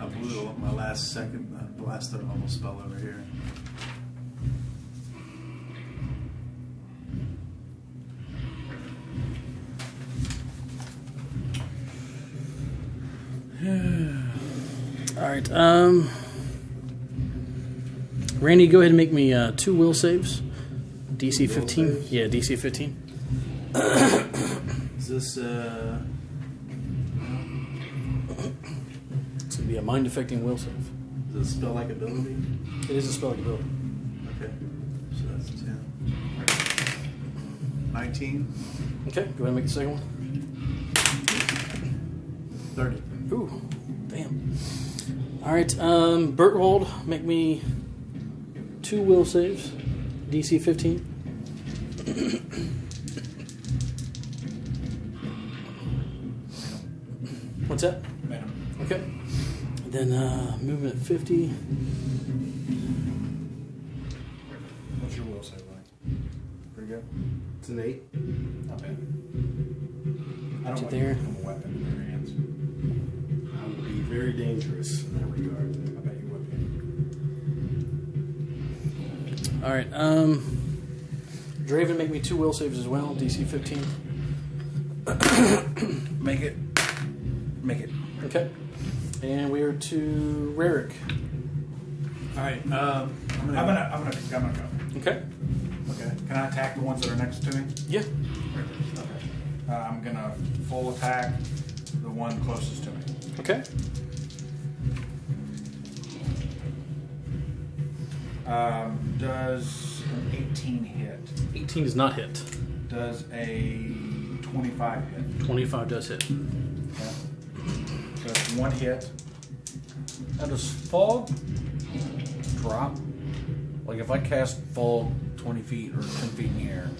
I blew my last second. I blasted a normal spell over here. All right, Randy, go ahead and make me 2 will saves. DC 15. saves? Yeah, DC 15. Is this It's going to be a mind-affecting will save. is it a spell like ability? It is a spell ability. Okay. So that's 10. 19. Okay, go ahead and make the second one. 30. Ooh, damn. All right, Bertwald, make me 2 will saves. DC 15. What's that? Madam. Okay. then movement 50. What's your will save like? Pretty good? It's an 8. Not bad. I Got don't you want there. you to become a weapon in their hands. I would be very dangerous in that regard. I bet you would be. All right. Draven, make me 2 will saves as well. DC 15. Make it. Okay. And we are to Rarick. All right. I'm gonna go. Okay. Okay. Can I attack the ones that are next to me? Yeah. Okay. I'm gonna full attack the one closest to me. Okay. Does an 18 hit? 18 does not hit. Does a 25 hit? 25 does hit. Okay. So it's 1 hit. Now does fog drop? Like if I cast fog 20 feet or 10 feet in the air,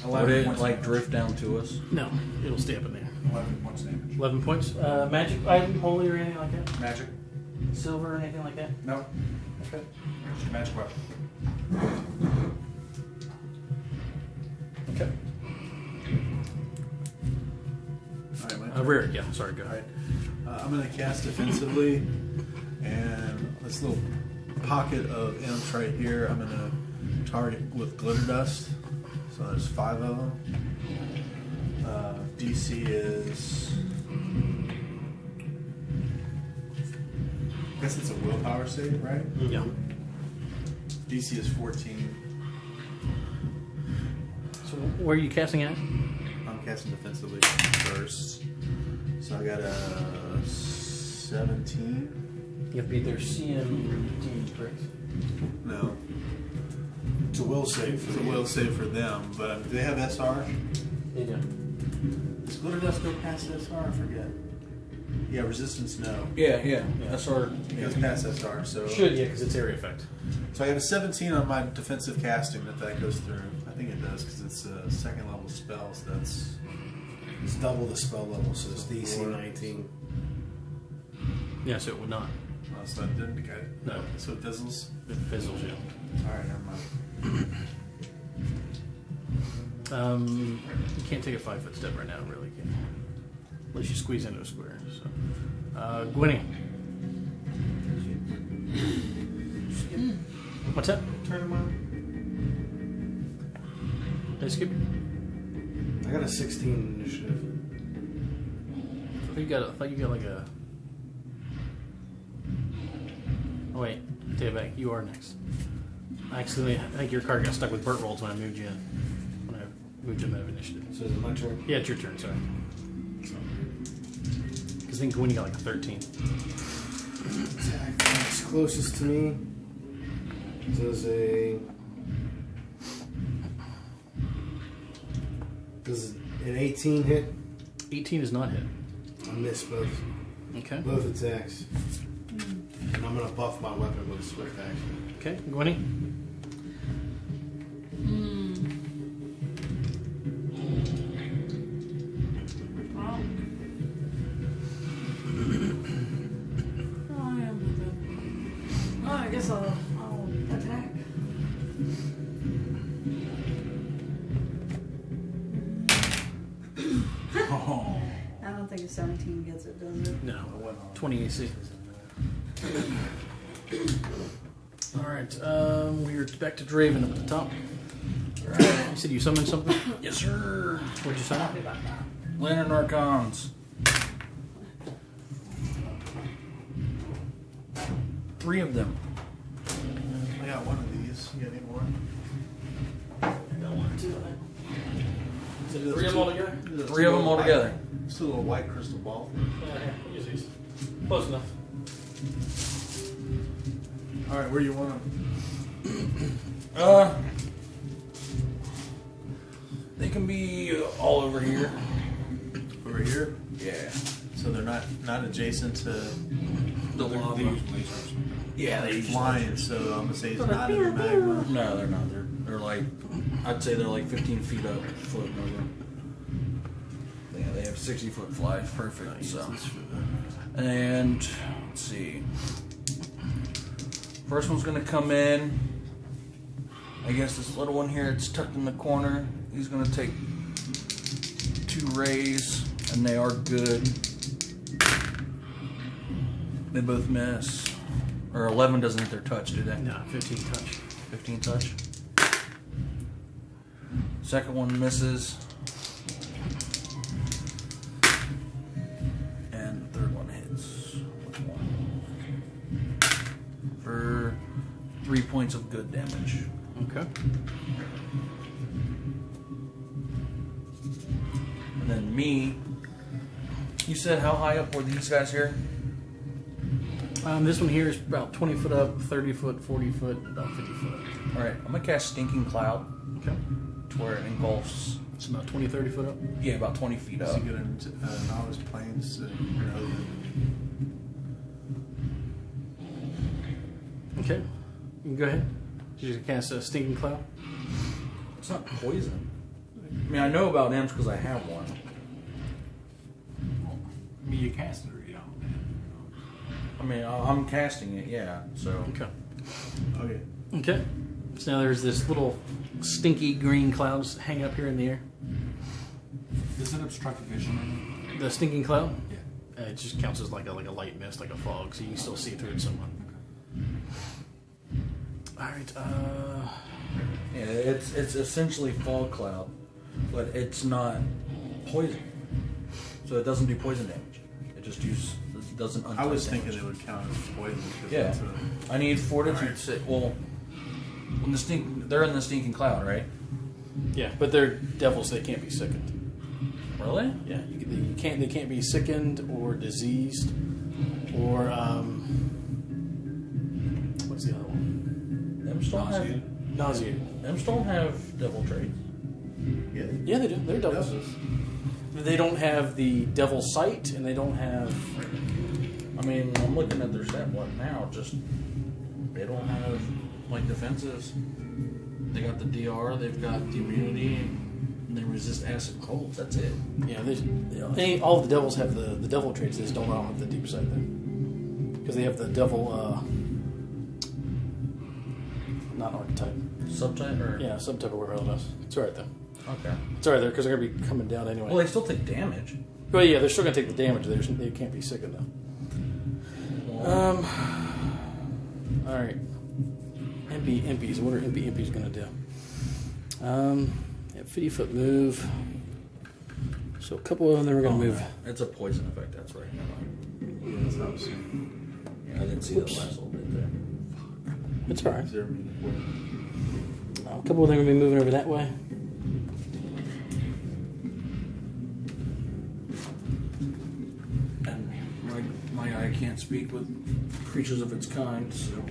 11 would it points like damage. drift down to us? No, it'll stay up in there. 11 points damage. 11 points. Magic item, holy, or anything like that? Magic? Silver or anything like that? No. Okay. Just a magic weapon. Okay. All right, my Rarick, yeah. Sorry, go All ahead. right. I'm going to cast defensively, and this little pocket of imps right here, I'm going to target with glitter dust. So there's 5 of them. DC is, I guess it's a willpower save, right? Yeah. DC is 14. So where are you casting at? I'm casting defensively first. So I got a 17. You have to be their CMD, correct? No. It's a will save for It's a will save for them, but do they have SR? They do. Does glitter dust go past SR? I forget. Yeah, resistance, no. Yeah. That's our. It goes past SR, so. Should, yeah, because it's area effect. So I got a 17 on my defensive casting that goes through. I think it does because it's a 2nd level spell, so that's. It's double the spell level, so it's DC Four. 19. Yeah, so it would not. Oh, so it didn't. Okay. No. So it fizzles. It fizzles, yeah. Alright, never mind. You can't take a 5-foot step right now, really. Can you? Unless you squeeze into a square. So, Gwynny. What's that? Turn them on. Did I skip? I got a 16 initiative. I thought you got like a. Oh wait, take it back. You are next. Actually, I think your card got stuck with Burt rolls when I moved you. When I moved you out of initiative. So is it my turn? Yeah, it's your turn. Sorry. Because I think Gwynny got like a 13. Attack that's closest to me. Does an 18 hit? 18 is not hit. I miss both Okay. attacks. And I'm gonna buff my weapon with a swift action. Okay, Gwynny. Well, I guess I'll attack. Oh. I don't think a 17 gets it, does it? No. 20 AC. Alright, we're back to Draven up at the top. You said you summoned something? Yes, sir. What'd you summon? Lantern Archons. 3 of them. I got one of these. You got any more? I got one, too. Is it 3 of them all together? 3 of them all together. Still a little white crystal ball. Yeah, use these. Close enough. Alright, where do you want them? They can be all over here. Over here? Yeah. So they're not adjacent to The They lava. use lasers. Yeah, they usually- flying, so I'm gonna say it's not in the magma. No, they're not. They're like, I'd say they're like 15 feet up, floating over. Yeah, they have 60-foot fly. Perfect. Use So, this for and let's see. First one's gonna come in. I guess this little one here, it's tucked in the corner. He's gonna take 2 rays, and they are good. They both miss. Or 11 doesn't hit their touch, do they? No, 15 touch. 15 touch. Second one misses. And the third one hits with 1. For 3 points of good damage. Okay. And then me. You said how high up were these guys here? This one here is about 20 foot up, 30 foot, 40 foot, about 50 foot up. Alright, I'm gonna cast Stinking Cloud Okay. to where it engulfs. It's about 20, 30 foot up. Yeah, about 20 feet Is up. he good at novice planes? Okay. You can go ahead. You just cast a stinking cloud. It's not poison. I mean, I know about M's because I have one. I mean, you cast it or you don't. I mean, I'm casting it, yeah. So Okay. Okay. Okay. So now there's this little stinky green clouds hang up here in the air. Does it obstruct vision? The stinking cloud. Yeah. It just counts as like a light mist, like a fog, so you can still see through it somewhat. All right. yeah, it's essentially fog cloud, but it's not poison, so it doesn't do poison damage. It just doesn't. I was damage. thinking it would count as poison. Because Yeah. it's I need fortitude. Alright. Well, when they're in the stinking cloud, right? Yeah, but they're devils. They can't be sickened. Really? Yeah, you can't. They can't be sickened or diseased, or what's the other one? Them don't have. Nauseated. Them don't have devil traits. yeah. Yeah, they do. They're devils. They don't have the devil sight, and they don't have. I mean, I'm looking at their stat block now. Just they don't have like defenses. They got the DR. They've got the immunity. And they resist acid colds. That's it. Yeah, all the devils have the devil traits. They just don't all have the deep sight there, because they have the devil. Not archetype. Subtype or Yeah, subtype or whatever it is. It's alright though. okay. It's alright there because they're gonna be coming down anyway. Well, they still take damage. But yeah, they're still gonna take the damage. They can't be sickened though. Well, All right. MPs. What are MPs gonna do? Yeah, 50-foot move. So a couple of them are gonna move. It's a poison effect. That's right. Yeah, that's what I was saying. Yeah, I didn't see Whoops. that last little bit there. It's alright. 0 meaning poison. A couple of them are gonna be moving over that way. And my eye can't speak with creatures of its kind, so.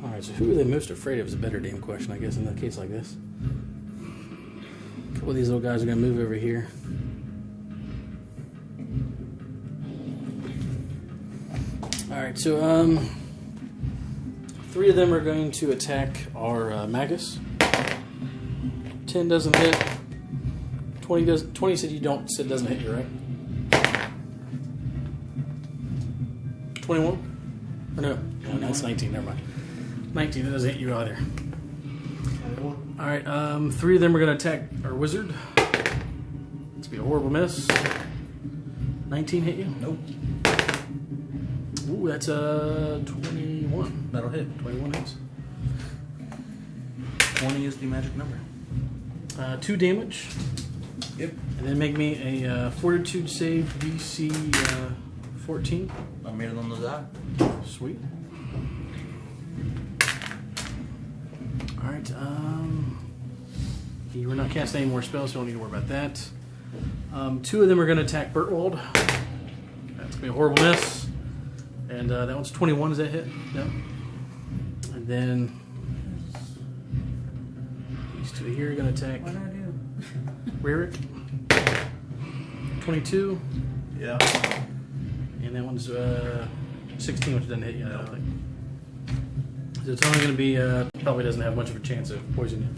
Alright, so who are they most afraid of is a better damn question, I guess, in a case like this. A couple of these little guys are gonna move over here. Alright, so 3 of them are going to attack our Magus. 10 doesn't hit. 20 does. 20 said said doesn't hit you, right? 21? Or no, that's 19. Never mind. 19. That doesn't hit you either. All right. 3 of them are going to attack our wizard. It's be a horrible miss. 19 hit you? Nope. Ooh, that's a 21. That'll hit. 21 hits. 20 is the magic number. 2 damage. Yep. And then make me a fortitude save DC 14. I made it on the die. Sweet. Alright, you were not casting any more spells, so don't need to worry about that. 2 of them are going to attack Bertwald. That's going to be a horrible miss. And that one's 21, does that hit? No. And then these 2 here are going to attack What do I do? Rarick. 22. Yeah. And that one's 16, which doesn't hit you, I don't think. It's only going to be, probably doesn't have much of a chance of poisoning you.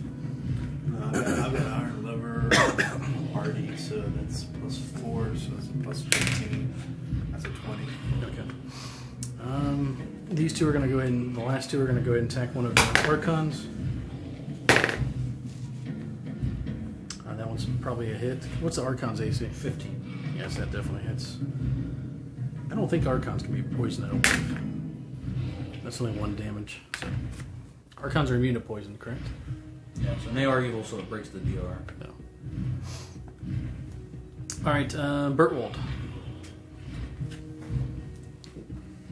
I've got iron liver, hardy, so that's +4, so that's a +15. That's a 20. Okay. These two are going to go ahead and, the last two are going to go ahead and attack one of the Archons. That one's probably a hit. What's the Archon's AC? 15. Yes, that definitely hits. I don't think Archons can be poisoned, I don't believe. That's only 1 damage. So. Archons are immune to poison, correct? Yeah, so they are evil, so it breaks the DR. No. Alright, Bertwald.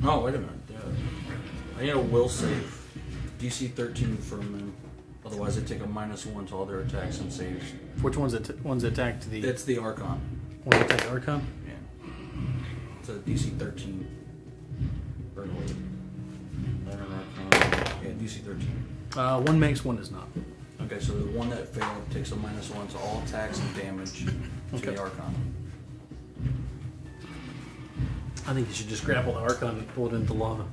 Oh, wait a minute. Yeah. I need a will save. DC 13 from them. Otherwise, they take a -1 to all their attacks and saves. Which one's attacked the... It's the Archon. One attack the Archon? Yeah. It's a DC 13. Bertwald. Yeah, DC 13. One makes, one does not. Okay, so the one that failed takes a -1 to all attacks and damage to Okay. the Archon. I think you should just grapple the Archon and pull it into lava.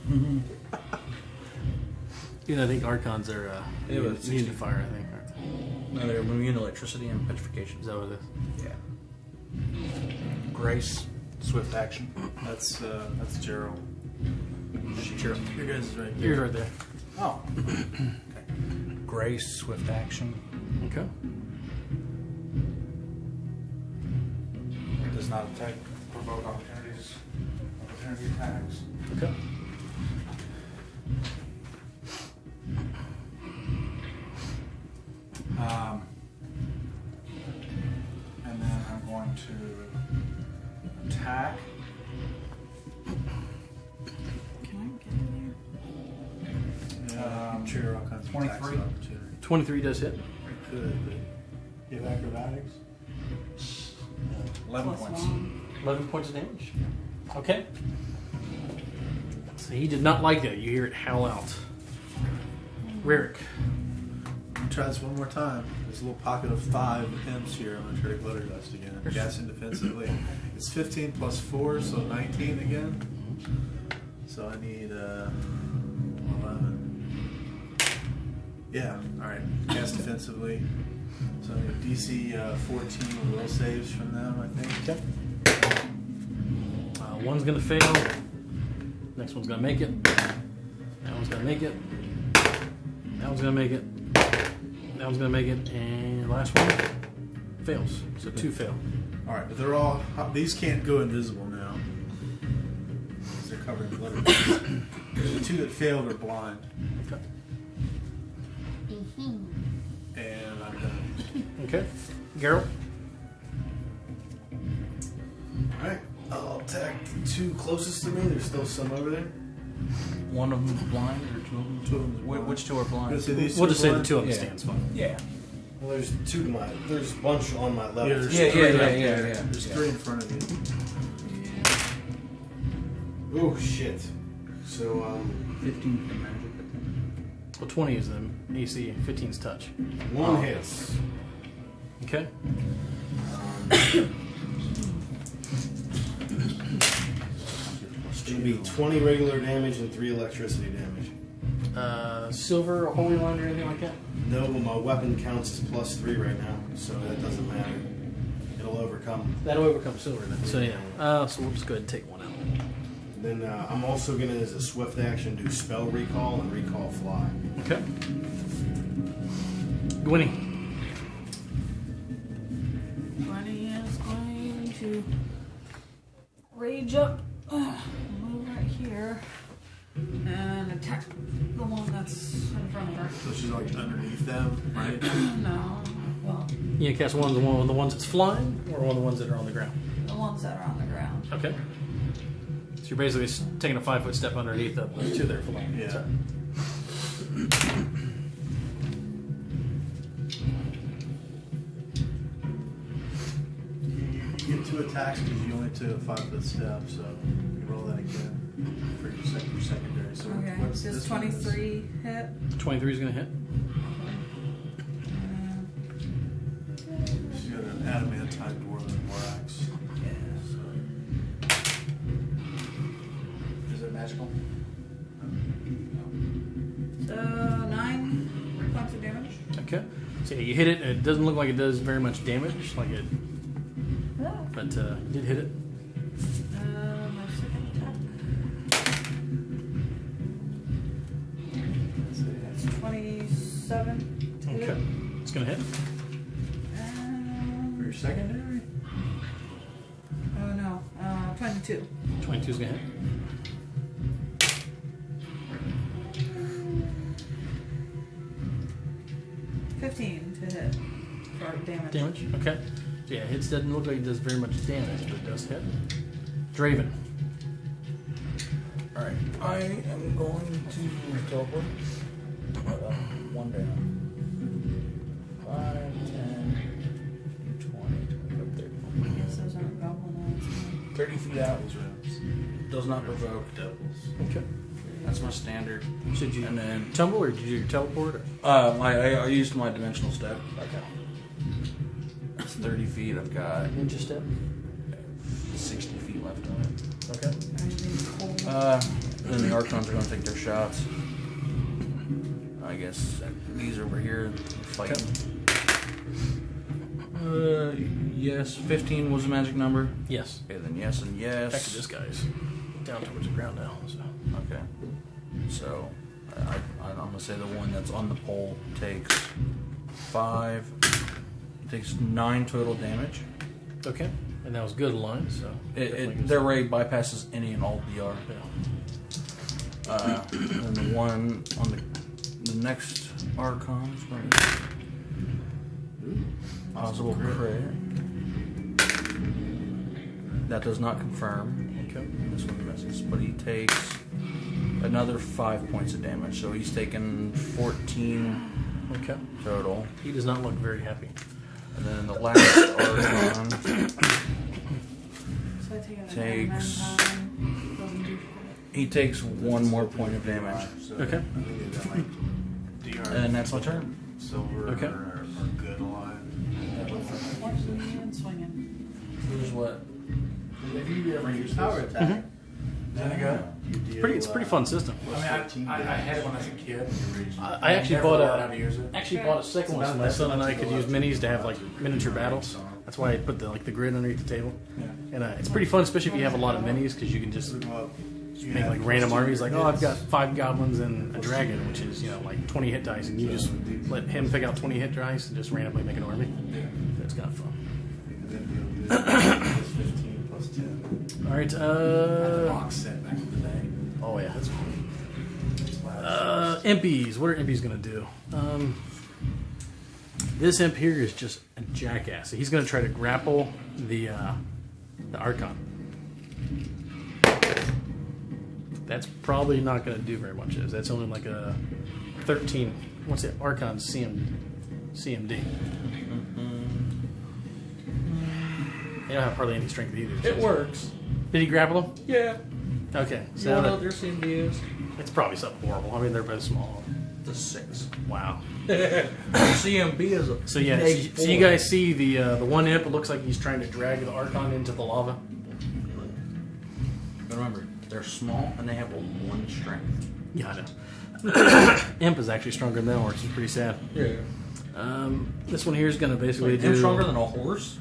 Mm-hmm. You know, I think Archons are Yeah, but immune to fire, I think. No, they're immune to electricity and petrification. Is that what it is? Yeah. Grace, swift action. That's Gerald. Sure. Your guys is right there. Here's right there. Oh. Okay. Grace, swift action. Okay. It does not attack, provoke opportunity attacks. Okay. And then I'm going to attack. Can I get in Trigger all kinds of 23. attacks of opportunity. 23 does hit. Could, but you have acrobatics? 11 there? points. 11 points of damage. Okay. So he did not like that. You hear it howl out. Ririk. Try this one more time. There's a little pocket of 5 imps here. I'm going to try to glitter dust again. Gassing defensively. It's 15 plus 4, so 19 again. So I need 11. Yeah, alright. Gas defensively. So I need DC 14 will saves from them, I think. Okay. One's going to fail. Next one's going to make it. That one's going to make it. That one's going to make it. That one's going to make it. And last one fails. So 2 fail. Alright, but they're all. These can't go invisible now. Because they're covered in glitter. The 2 that failed are blind. Okay. And I'm done. Okay. Geralt. Alright, I'll attack the 2 closest to me. There's still some over there. One of them's blind or 2 of them? 2 of them. Which 2 are blind? We'll just say the 2 of them Yeah. stands fine. Yeah. Well, there's 2 to my. There's a bunch on my left. Yeah, there's Yeah, 3 yeah, left yeah, there. yeah, yeah. There's 3 in front of you. Oh shit. So 15 for magic, I think. Well, 20 is the AC. 15's touch. 1 hits. Okay. It's gonna be 20 regular damage and 3 electricity damage. Silver or holy wand or anything like that? No, but my weapon counts as +3 right now, so that doesn't matter. It'll overcome. That'll overcome silver then. So yeah. So we'll just go ahead and take one out. Then I'm also gonna, as a swift action, do spell recall and recall fly. Okay. Gwynny. Gwenny is going to rage up, move right here, and attack the one that's in front of her. So she's like underneath them, right? No, well, You gonna cast one of the ones that's flying, or one of the ones that are on the ground? the ones that are on the ground. Okay. So you're basically taking a 5-foot step underneath the 2 that are flying. Yeah. Sorry. You get 2 attacks because you only took a 5-foot step, so you roll that again for your secondary. So Okay, what's does this one? 23 hit? 23 is gonna hit. She's got an adamantine dwarven borax. Is it magical? So yeah, you hit it, and it doesn't look like it does very much damage, but you did hit it. My second attack. Let's see, that's 27. Okay. It's going to hit. For your secondary? Oh no, 22. 22 is going to hit. To hit for damage. Okay. So yeah, hits doesn't look like it does very much damage, but it does hit. Draven. Alright, I am going to teleport. One down. 5, 10, 20, 25, 30. I guess those aren't goblin ones. 30 feet out. Those rounds. Does not provoke. Devils. Okay. That's my standard. So did you And then tumble or did you do your teleport? Or? I used my dimensional step. Okay. It's 30 feet. I've got Ninja step. 60 feet left on it. Okay. Then the Archons are going to take their shots. I guess these over here fighting. Yes, 15 was the magic number. Yes. Okay, then yes and yes. Back to this guy's down towards the ground now. So. Okay. So, I'm going to say the one that's on the pole takes 5. Takes 9 total damage. Okay. And that was good line, so. Their ray bypasses any and all DR. Yeah. And the one on the next Archon is going to possible crit. That does not confirm. Okay. This one misses, but he takes another 5 points of damage. So he's taken 14 Okay. total. He does not look very happy. And then the last Archon So I take it Takes- doesn't do he takes 1 more point of damage. So Okay. I think they've got like DR. And that's my turn. Silver Okay. are good alive. What's and swinging? Who's what? If you ever use power attack, then I go. It's a pretty fun system. I mean, I had it when I was a kid. I actually never bought learned how to use it. a second one so my son and I could use minis to have like miniature battles. That's why I put the grid underneath the table. And it's pretty fun, especially if you have a lot of minis, because you can just make like random armies. Like, oh, I've got 5 goblins and a dragon, which is like 20 hit dice, and you just let him pick out 20 hit dice and just randomly make an army. It's kind of fun. 15 plus 10. All right. Box set back in the day. Oh yeah, that's cool. Impies. What are impies gonna do? This imp here is just a jackass. He's gonna try to grapple the Archon. That's probably not gonna do very much. That's only like a 13. What's it? Archon CMD. They don't have hardly any strength either. It works. Did he grapple him? Yeah. Okay. You So know what their CMD is? it's probably something horrible. I mean, they're both small. The 6. Wow. CMB is a So yeah, big so you boy. guys see the one imp. It looks like he's trying to drag the Archon into the lava. But remember, they're small and they have a 1 strength. Yeah, I know. Imp is actually stronger than that, which is pretty sad. Yeah. This one here is going to basically Wait, do. they're stronger than a horse?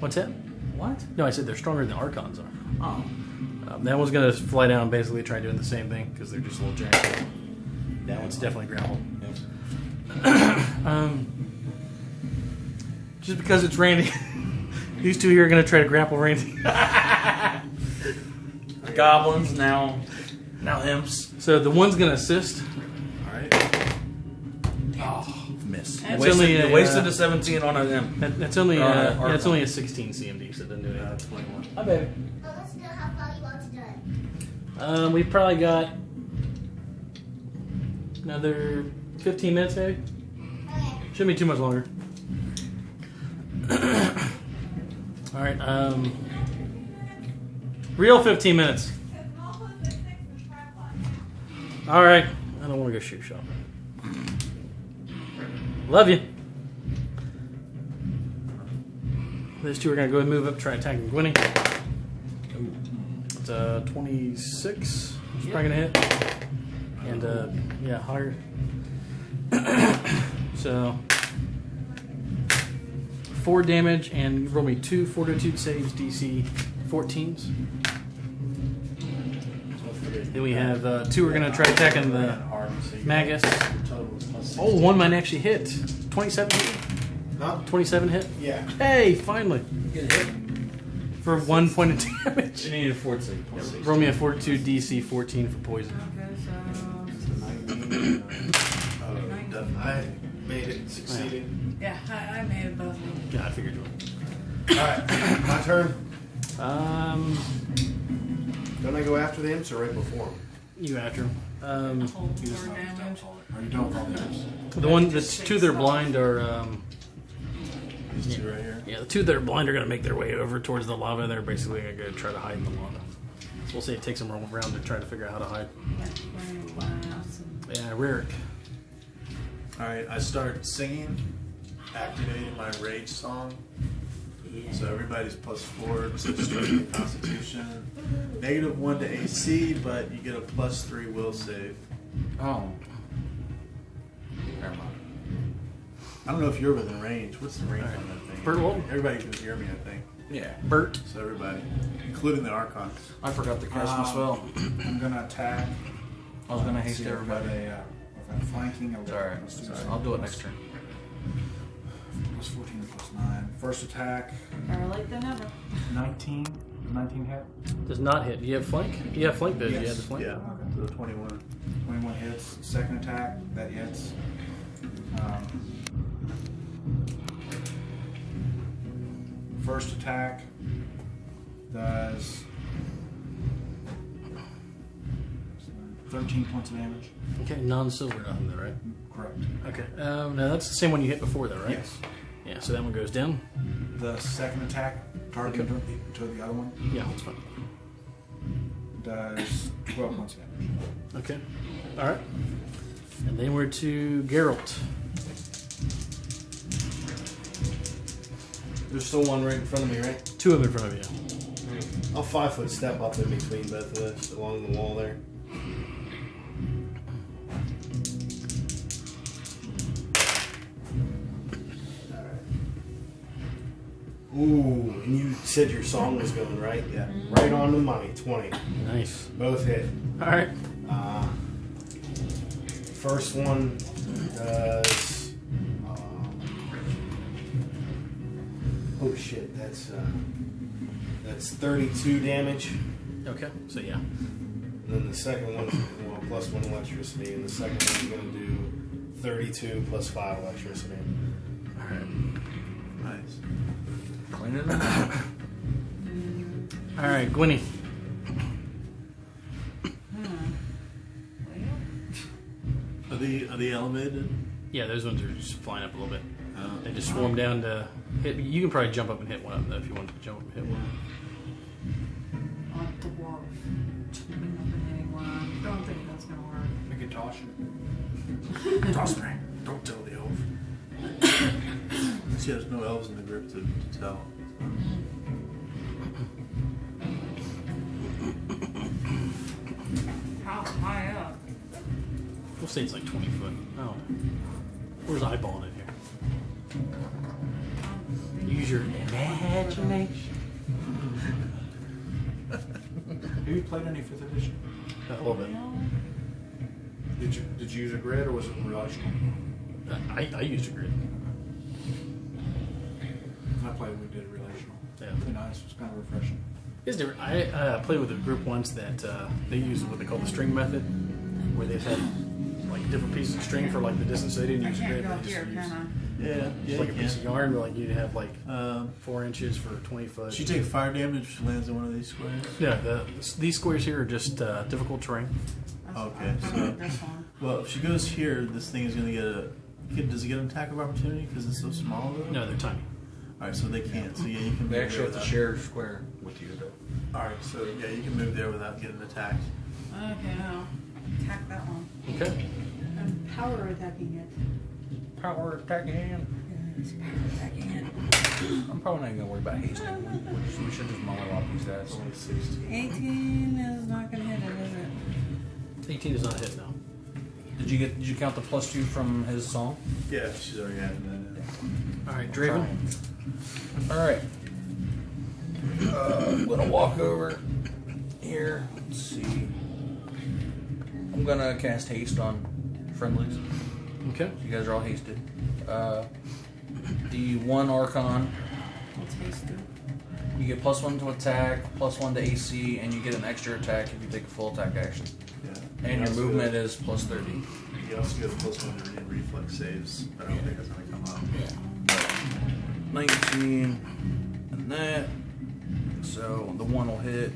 What's that? What? No, I said they're stronger than the Archons are. Oh. That one's going to fly down and basically try doing the same thing because they're just little giants. That one's definitely grappled. Just because it's Randy, these two here are going to try to grapple Randy. Goblins, now imps. So the one's going to assist. Miss. That's only a, wasted a 17 on an imp. That's only Archon. it's only a 16 CMD, so it doesn't do anything. 21. Hi, baby. Let's know how far you want to done. We've probably got another 15 minutes, maybe. Okay. Shouldn't be too much longer. All right. Real 15 minutes. All right. I don't want to go shoe shopping. Love you. These two are going to go ahead and move up, try attacking Gwynny. It's 26. It's probably going to hit. And, yeah, higher. So, 4 damage, and roll me 2 fortitude saves, DC 14s. Then we have 2 are going to try attacking the Magus. Oh, one might actually hit. 27 hit? Huh? 27 hit? Yeah. Hey, finally. Get hit. For 1 point of damage. You need a fort save. Roll me a fortitude DC 14 for poison. Okay, so I made it. Succeeded. yeah, I made both of them. Yeah, I figured you would. Alright, my turn. Don't I go after them, so right before them? You after him. Hold 4 damage. Are you done with all the others? The 2 that are blind are. These 2 right here. Yeah, the 2 that are blind are going to make their way over towards the lava. They're basically going to try to hide in the lava. So we'll see. It takes them a round to try to figure out how to hide. Yeah, Rick. Alright, I start singing, activating my rage song. So everybody's +4 to strength and constitution. -1 to AC, but you get a +3 will save. Oh. Never mind. I don't know if you're within range. What's the range on that thing? Bert Walton? Everybody can hear me, I think. Yeah. Bert. So everybody, including the Archons. I forgot to cast my spell. I'm gonna attack. I was gonna haste See if everybody. With a flanking. It's alright. I'll do it next turn. +14 +9. First attack, Better late than never. 19. 19 hit. Does not hit. Do you have flank? You have flank, though. Yes. You have the flank? Yeah, so 21. 21 hits. Second attack, that hits. First attack does 13 points of damage. Okay, non-silver on there, right? Correct. Okay. Now that's the same one you hit before, though, right? Yes. Yeah, so that one goes down. The second attack, targeting to the other one, Yeah, that's fine. does 12 points of damage. Okay. All right. And then we're to Geralt. There's still one right in front of me, right? 2 of them in front of you. I'll 5-foot step up in between both of us along the wall there. Ooh, and you said your song was going right? Yeah. Right on the money, 20. Nice. Both hit. All right. First one does. Oh shit, that's 32 damage. Okay. So yeah. And then the second one, well, +1 electricity, and the second one's gonna do 32 +5 electricity. All right. Nice. Clean it up. All right, Gwynny. Are the elevated? Yeah, those ones are just flying up a little bit. They just swarm down to hit. You can probably jump up and hit one of them though, if you want to jump up and hit one. On the dwarf. Jumping up and hitting one. Don't think that's gonna work. Make it toss you. Toss me. Don't tell the elf. See, there's no elves in the group to tell. How high up? We'll say it's like 20 foot. Oh. Where's eyeballing in here? Use your imagination. Have you played any 5th edition? A little bit. Did you use a grid or was it relational? I used a grid. I played. We did relational. Yeah. Pretty nice. It was kind of refreshing. It's different. I played with a group once that they use what they call the string method, where they've had like different pieces of string for like the distance. So they didn't I use a can't grid. go They just here, used can I? Yeah, like a piece of yarn, but like you'd have like 4 inches for 20 foot. She take fire damage if she lands in one of these squares. Yeah, these squares here are just difficult terrain. Okay, How so about this one? well, if she goes here, this thing is gonna does it get an attack of opportunity because it's so small? Though? No, they're tiny. All right, so they can't. So yeah, you can. They move actually there have to without- share a square with you, though. All right, so yeah, you can move there without getting attacked. Okay, now attack that one. Okay. I'm power attacking it. Power attacking. Yes, power attacking it. I'm probably not gonna worry about hasting. We should just mollywopp these guys. Only 16. 18 is not gonna hit it, is it? 18 is not a hit now. Did you count the +2 from his song? Yeah, she's already added that in. All right, Draven. All right. I'm gonna walk over here. Let's see. I'm gonna cast haste on friendlies. Okay. You guys are all hasted. The 1 Archon, What's haste do? you get +1 to attack, +1 to AC, and you get an extra attack if you take a full attack action. Yeah. And your movement is +30. You also get a +1 to reflex saves, but I don't think that's going to come up. 19 and that. So the 1 will hit.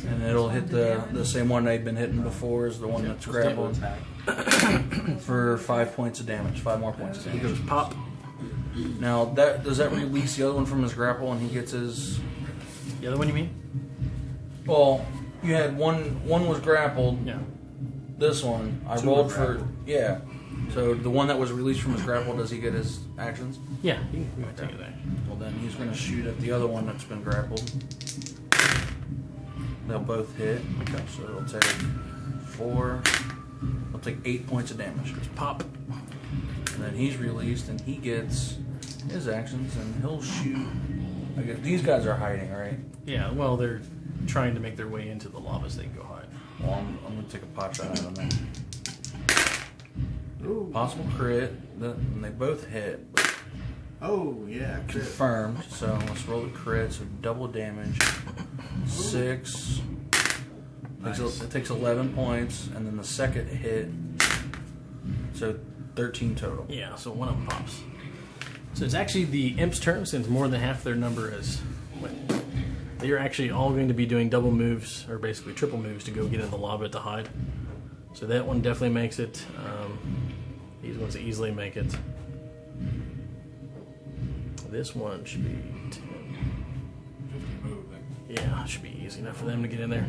And it'll hit the same one they've been hitting before as the one that's grappled for 5 points of damage. 5 more points of He damage. goes pop. Now, does that release the other one from his grapple and he gets his... The other one you mean? Well, you had one was grappled. Yeah. This one, I 2 rolled were for... grappled. Yeah. So the one that was released from his grapple, does he get his actions? Yeah. You can take it there. Well, then he's going to shoot at the other one that's been grappled. They'll both hit. Okay, so it'll take 4. It'll take 8 points of damage. Just pop. And then he's released, and he gets his actions, and he'll shoot. I guess these guys are hiding, right? Yeah. Well, they're trying to make their way into the lava so they can go hide. Well, I'm going to take a pot shot at them. Possible crit, and they both hit. Oh, yeah. Crit. Confirmed. So let's roll the crit. So double damage. 6. Nice. It takes 11 points, and then the second hit. So 13 total. Yeah. So one of them pops. So it's actually the imp's turn since more than half their number has went. They are actually all going to be doing double moves, or basically triple moves, to go get in the lava to hide. So that one definitely makes it. These ones easily make it. This one should be 10. Yeah, should be easy enough for them to get in there.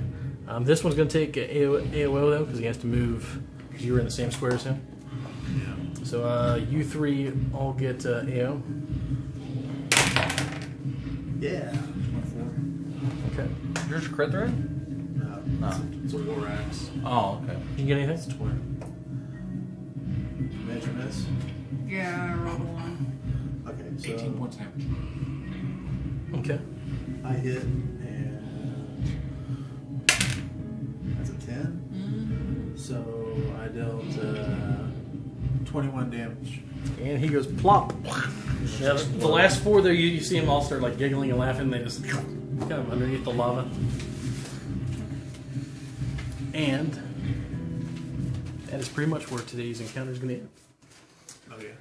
This one's going to take AOO though, because he has to move. Because you were in the same square as him. Yeah. So you 3 all get AO. Yeah. Okay. Yours crit threat? No. It's a war axe. Oh, okay. Did you get anything? It's 20. Major miss? Yeah, I rolled a 1. Okay, so 18 points damage. Okay. I hit, and that's a 10. So I dealt 21 damage. And he goes plop. Yeah, the last 4 there, you see them all start like giggling and laughing. They just kind of underneath the lava. And that is pretty much where today's encounter is going to end. Oh, yeah.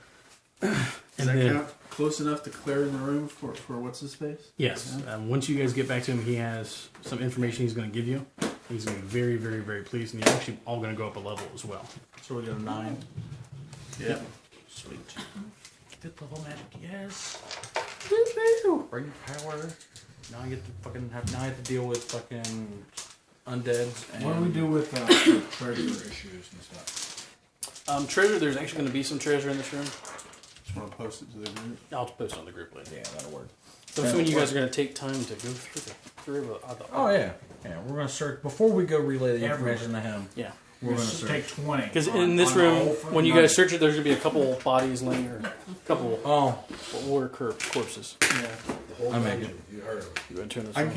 Does that count close enough to clear in the room for what's his face? Yes. Once you guys get back to him, he has some information he's going to give you. He's going to be very, very, very pleased. And you're actually all going to go up a level as well. So we got a 9. Yeah. Sweet. 5th level magic, yes. Bring power. Now I get to fucking have. Now I have to deal with fucking undeads. And What do we do with treasure issues and stuff? Treasure, there's actually going to be some treasure in this room. Just want to post it to the group. I'll post it on the group later. Yeah, that'll work. So soon you guys are going to take time to go through the Oh yeah, yeah. We're gonna search before we go relay the information to him. Yeah. We're gonna Just search. take 20. Because on- in this on the room, whole when you front. guys search it, there's going to be a couple bodies laying, or a couple Oh, war corpses. Yeah. The whole I make dungeon, you heard of it. You want to turn this I on? can